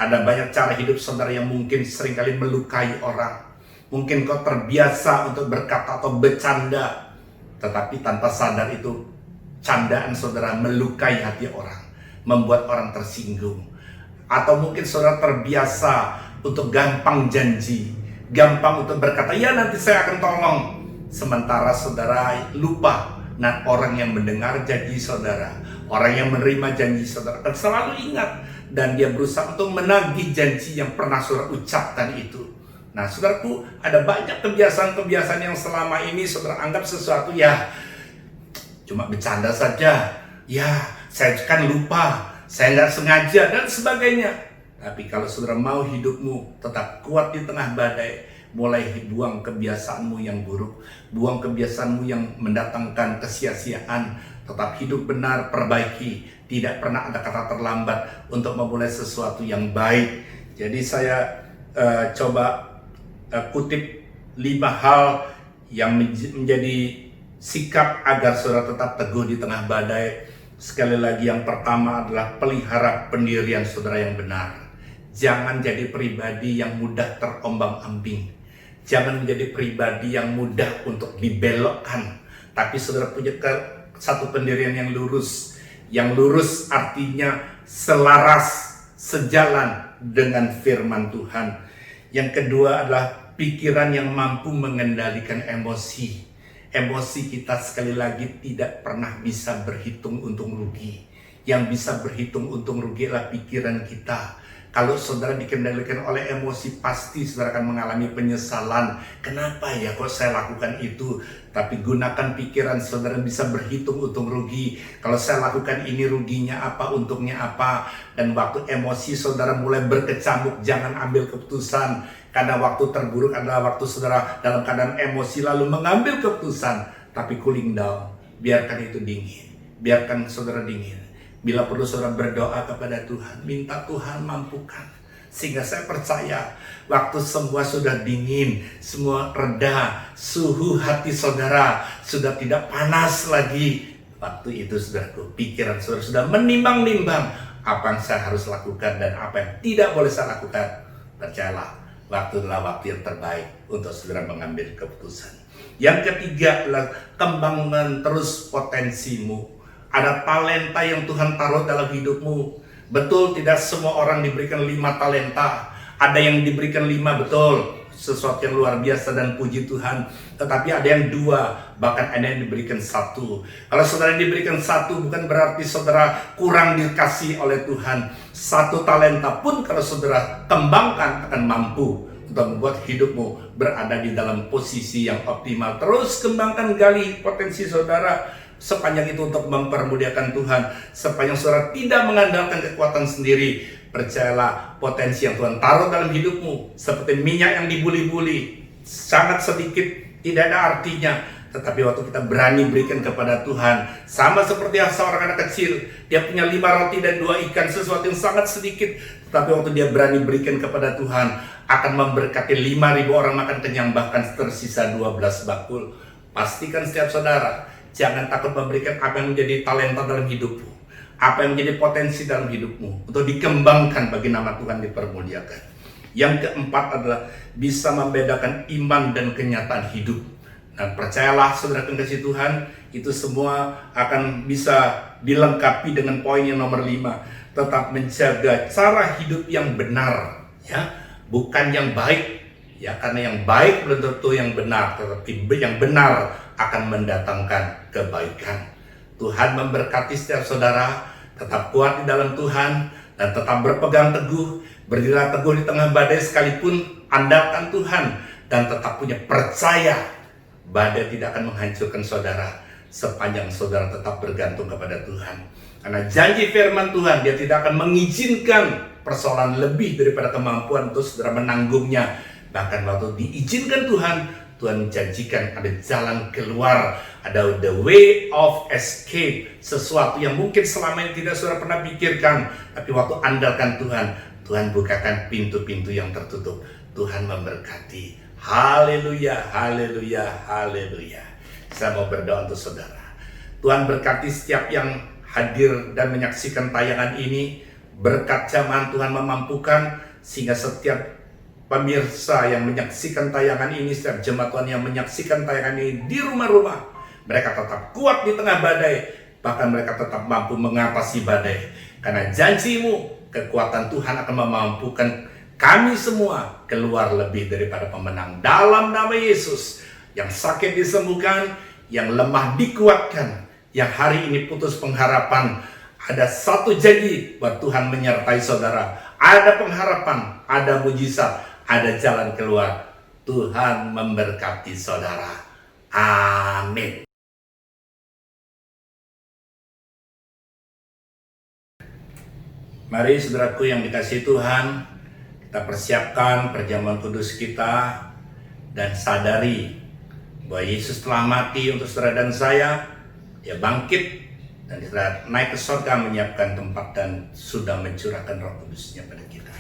Ada banyak cara hidup saudara yang mungkin seringkali melukai orang. Mungkin kau terbiasa untuk berkata atau bercanda, tetapi tanpa sadar itu candaan saudara melukai hati orang, membuat orang tersinggung. Atau mungkin saudara terbiasa untuk gampang janji, gampang untuk berkata, ya nanti saya akan tolong. Sementara saudara lupa, nah orang yang mendengar janji saudara, orang yang menerima janji saudara akan selalu ingat, dan dia berusaha untuk menagih janji yang pernah saudara ucapkan itu. Nah saudaraku, ada banyak kebiasaan-kebiasaan yang selama ini saudara anggap sesuatu ya cuma bercanda saja, ya saya kan lupa, saya nggak sengaja dan sebagainya. Tapi kalau saudara mau hidupmu tetap kuat di tengah badai, mulai buang kebiasaanmu yang buruk, buang kebiasaanmu yang mendatangkan kesia-siaan, tetap hidup benar, perbaiki. Tidak pernah ada kata terlambat untuk memulai sesuatu yang baik. Jadi saya coba kutip 5 hal yang menjadi sikap agar saudara tetap teguh di tengah badai. Sekali lagi, yang pertama adalah pelihara pendirian saudara yang benar. Jangan jadi pribadi yang mudah terombang-ambing. Jangan menjadi pribadi yang mudah untuk dibelokkan. Tapi saudara punya satu pendirian yang lurus. Yang lurus artinya selaras, sejalan dengan firman Tuhan. Yang kedua adalah pikiran yang mampu mengendalikan emosi. Emosi kita sekali lagi tidak pernah bisa berhitung untung rugi. Yang bisa berhitung untung rugi adalah pikiran kita. Kalau saudara dikendalikan oleh emosi, pasti saudara akan mengalami penyesalan. Kenapa ya kok saya lakukan itu? Tapi gunakan pikiran saudara bisa berhitung untung rugi. Kalau saya lakukan ini ruginya apa, untungnya apa. Dan waktu emosi saudara mulai berkecamuk, jangan ambil keputusan. Karena waktu terburuk adalah waktu saudara dalam keadaan emosi lalu mengambil keputusan. Tapi cooling down, biarkan itu dingin. Biarkan saudara dingin. Bila perlu saudara berdoa kepada Tuhan, minta Tuhan mampukan. Sehingga saya percaya waktu semua sudah dingin, semua reda, suhu hati saudara sudah tidak panas lagi. Waktu itu saudaraku, pikiran saudara sudah menimbang-nimbang apa yang saya harus lakukan dan apa yang tidak boleh saya lakukan. Percayalah, waktu adalah waktu yang terbaik untuk saudara mengambil keputusan. Yang ketiga adalah kembangkan terus potensimu. Ada talenta yang Tuhan taruh dalam hidupmu. Betul, tidak semua orang diberikan 5 talenta. Ada yang diberikan 5, betul, sesuatu yang luar biasa dan puji Tuhan. Tetapi ada yang 2, bahkan ada yang diberikan 1. Kalau saudara diberikan 1, bukan berarti saudara kurang dikasih oleh Tuhan. 1 talenta pun kalau saudara kembangkan akan mampu untuk membuat hidupmu berada di dalam posisi yang optimal. Terus kembangkan, gali potensi saudara. Sepanjang itu untuk mempermuliakan Tuhan, sepanjang saudara tidak mengandalkan kekuatan sendiri, Percayalah, potensi yang Tuhan taruh dalam hidupmu seperti minyak yang dibuli-buli, sangat sedikit, tidak ada artinya. Tetapi waktu kita berani berikan kepada Tuhan, sama seperti seorang anak kecil, dia punya 5 roti dan 2 ikan, sesuatu yang sangat sedikit. Tetapi waktu dia berani berikan kepada Tuhan, akan memberkati 5.000 orang makan kenyang, bahkan tersisa 12 bakul. Pastikan setiap saudara, jangan takut memberikan apa yang menjadi talenta dalam hidupmu, apa yang menjadi potensi dalam hidupmu, untuk dikembangkan bagi nama Tuhan dipermuliakan. Yang keempat adalah bisa membedakan iman dan kenyataan hidup. Dan percayalah saudara kekasih Tuhan, itu semua akan bisa dilengkapi dengan poin yang nomor 5. Tetap menjaga cara hidup yang benar, ya, bukan yang baik, ya, karena yang baik belum tentu yang benar, tetapi yang benar akan mendatangkan kebaikan. Tuhan memberkati setiap saudara, tetap kuat di dalam Tuhan dan tetap berpegang teguh, berdiri teguh di tengah badai sekalipun, andalkan Tuhan dan tetap punya percaya. Badai tidak akan menghancurkan saudara sepanjang saudara tetap bergantung kepada Tuhan. Karena janji firman Tuhan, dia tidak akan mengizinkan persoalan lebih daripada kemampuan untuk saudara menanggungnya. Bahkan waktu diizinkan Tuhan, Tuhan menjanjikan ada jalan keluar, ada the way of escape, sesuatu yang mungkin selama ini tidak saudara pernah pikirkan. Tapi waktu andalkan Tuhan, Tuhan bukakan pintu-pintu yang tertutup. Tuhan memberkati. Haleluya, haleluya, haleluya. Saya mau berdoa untuk saudara. Tuhan berkati setiap yang hadir dan menyaksikan tayangan ini. Berkat jamahan Tuhan memampukan, sehingga setiap pemirsa yang menyaksikan tayangan ini, setiap jemaat Tuhan yang menyaksikan tayangan ini di rumah-rumah, mereka tetap kuat di tengah badai. Bahkan mereka tetap mampu mengatasi badai. Karena janjimu, kekuatan Tuhan akan memampukan kami semua keluar lebih daripada pemenang. Dalam nama Yesus, yang sakit disembuhkan, yang lemah dikuatkan, yang hari ini putus pengharapan, ada satu janji buat Tuhan menyertai saudara. Ada pengharapan, ada mujizat, ada jalan keluar. Tuhan memberkati saudara. Amin. Mari saudaraku yang dikasihi Tuhan, kita persiapkan perjamuan kudus kita dan sadari bahwa Yesus telah mati untuk saudara dan saya. Dia bangkit dan dia naik ke surga menyiapkan tempat dan sudah mencurahkan Roh Kudusnya pada kita.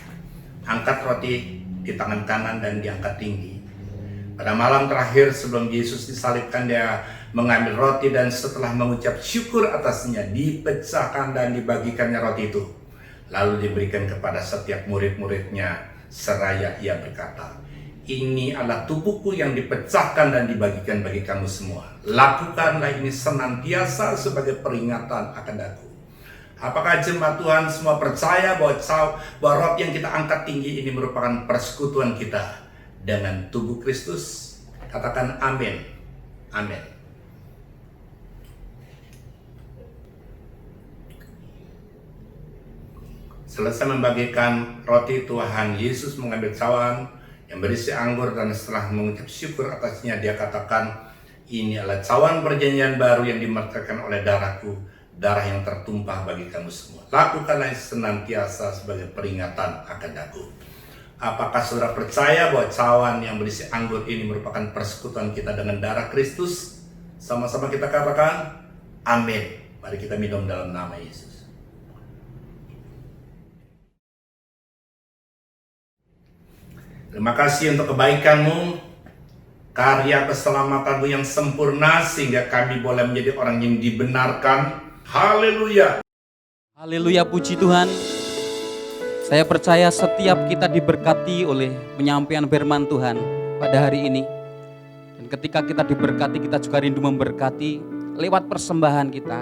Angkat roti di tangan kanan dan diangkat tinggi. Pada malam terakhir sebelum Yesus disalibkan, dia mengambil roti dan setelah mengucap syukur atasnya, dipecahkan dan dibagikannya roti itu. Lalu diberikan kepada setiap murid-muridnya, seraya ia berkata, "Ini adalah tubuhku yang dipecahkan dan dibagikan bagi kamu semua. Lakukanlah ini senantiasa sebagai peringatan akan aku." Apakah jemaat Tuhan semua percaya bahwa roti yang kita angkat tinggi ini merupakan persekutuan kita dengan tubuh Kristus? Katakan amin. Amin. Selesai membagikan roti, Tuhan Yesus mengambil cawan yang berisi anggur dan setelah mengucap syukur atasnya, dia katakan, "Ini adalah cawan perjanjian baru yang dimertakan oleh darahku, darah yang tertumpah bagi kamu semua. Lakukanlah senantiasa sebagai peringatan akan aku." Apakah saudara percaya bahwa cawan yang berisi anggur ini merupakan persekutuan kita dengan darah Kristus? Sama-sama kita katakan, amin. Mari kita minum dalam nama Yesus. Terima kasih untuk kebaikanmu, karya keselamatanmu yang sempurna, sehingga kami boleh menjadi orang yang dibenarkan. Haleluya.
Haleluya, puji Tuhan. Saya percaya setiap kita diberkati oleh penyampaian firman Tuhan pada hari ini. Dan ketika kita diberkati, kita juga rindu memberkati lewat persembahan kita.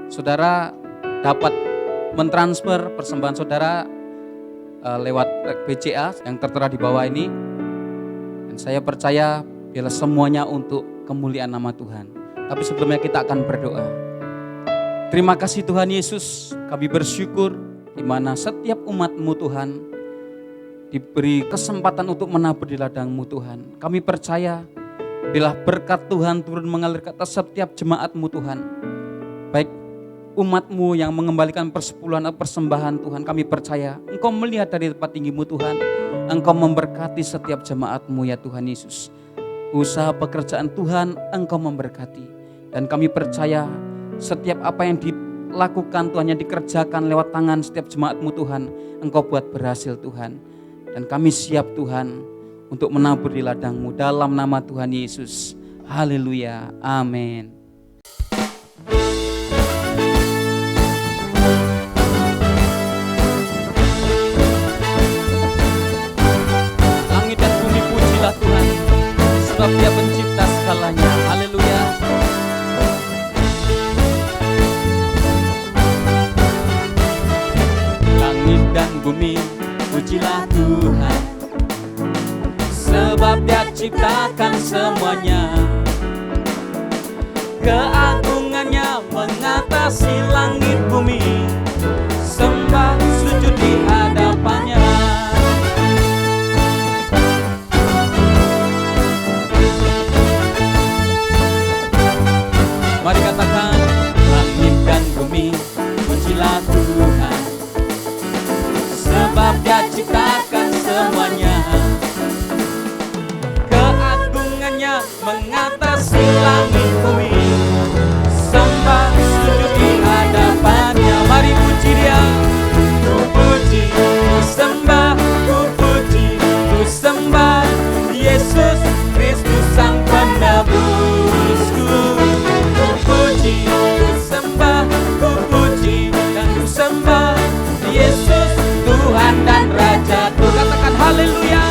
Saudara dapat mentransfer persembahan saudara lewat BCA yang tertera di bawah ini. Dan saya percaya biarlah semuanya untuk kemuliaan nama Tuhan. Tapi sebelumnya kita akan berdoa. Terima kasih Tuhan Yesus, kami bersyukur di mana setiap umat-Mu Tuhan diberi kesempatan untuk menabur di ladang-Mu Tuhan. Kami percaya bila berkat Tuhan turun mengalir ke atas setiap jemaat-Mu Tuhan. Baik umat-Mu yang mengembalikan persepuluhan atau persembahan Tuhan. Kami percaya Engkau melihat dari tempat tinggi-Mu Tuhan. Engkau memberkati setiap jemaat-Mu ya Tuhan Yesus. Usaha pekerjaan Tuhan Engkau memberkati. Dan kami percaya setiap apa yang dilakukan Tuhan, yang dikerjakan lewat tangan setiap jemaat-Mu Tuhan, Engkau buat berhasil Tuhan. Dan kami siap Tuhan untuk menabur di ladang-Mu dalam nama Tuhan Yesus. Haleluya, amin. Langit dan bumi pujilah Tuhan, sebab Dia pencipta segalanya. Haleluya. Langit dan bumi pujilah Tuhan, sebab Dia ciptakan semuanya. Keagungannya mengatasi langit bumi, sembah sujud di hadapannya. Mari katakan, langit dan bumi pujilah Tuhan, sebab Dia ciptakan semuanya. Keagungannya mengatasi langit bumi, sembah sujud di hadapannya. Mari puji Dia. Ku puji, ku sembah, ku puji, ku sembah Yesus Kristus Sang Penebusku. Ku puji, ku sembah, ku puji dan ku sembah Yesus Tuhan dan Rajaku. Katakan haleluya.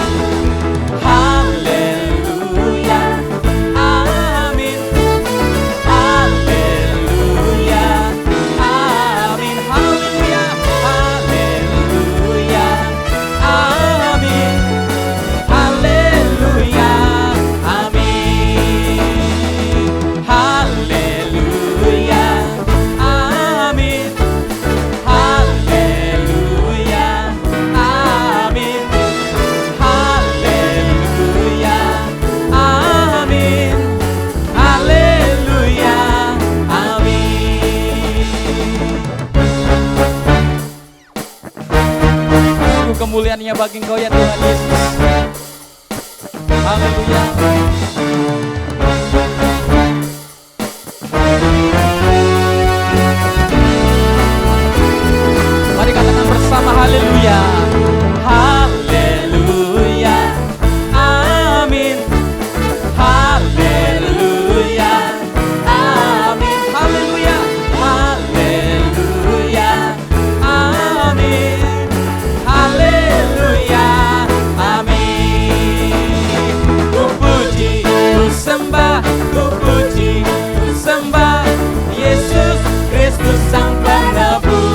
Haleluya, amin. Haleluya, amin. Haleluya, haleluya, amin. Haleluya, amin. Haleluya, amin. Haleluya, amin. Haleluya, amin. Haleluya, amin. Sungguh kemuliaan-Nya bagi Engkau ya Tuhan Yesus. Haleluya. Mari katakan bersama haleluya. Haleluya, amin. Haleluya, amin. Haleluya, haleluya, amin. Haleluya, amin. Ku puji, ku sembah, ku puji, ku sembah Yesus Kristus Sang Penebusku.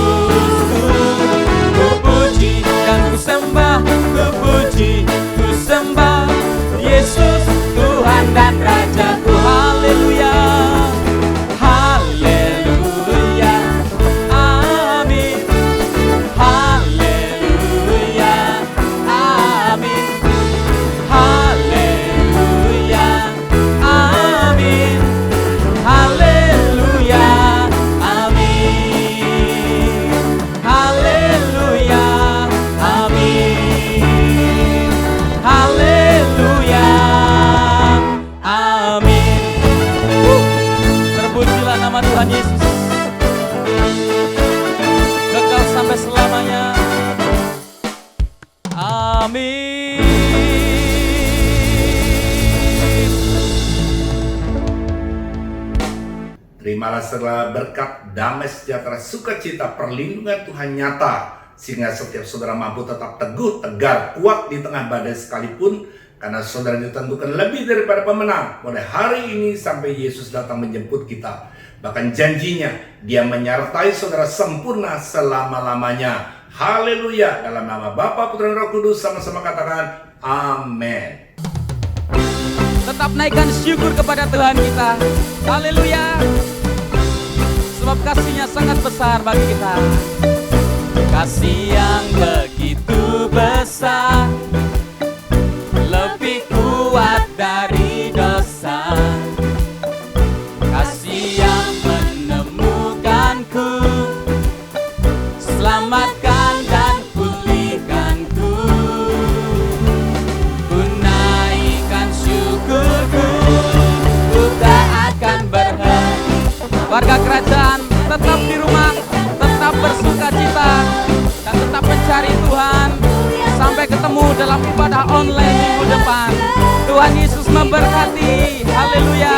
Ku puji dan ku sembah, ku puji, ku sembah Yesus Tuhan dan Rajaku. Haleluya. Haleluya, amin. Haleluya, amin. Haleluya, amin. Haleluya, amin. Haleluya, amin. Haleluya, amin. Terpujilah nama Tuhan Yesus, kekal sampai selamanya. Amin.
Terimalah segala berkat, damai sejahtera, sukacita, perlindungan Tuhan nyata, sehingga setiap saudara mampu tetap teguh, tegar, kuat di tengah badai sekalipun, karena saudara ditentukan lebih daripada pemenang mulai hari ini sampai Yesus datang menjemput kita. Bahkan janjinya, Dia menyertai saudara sempurna selama-lamanya. Haleluya. Dalam nama Bapa, Putra, dan Roh Kudus, sama-sama katakan amin.
Tetap naikkan syukur kepada Tuhan kita. Haleluya. Sebab kasih-Nya sangat besar bagi kita. Kasih yang begitu besar, lebih kuat dari dosa. Kasih yang menemukanku dalam ibadah online minggu depan. Tuhan Yesus memberkati. Haleluya.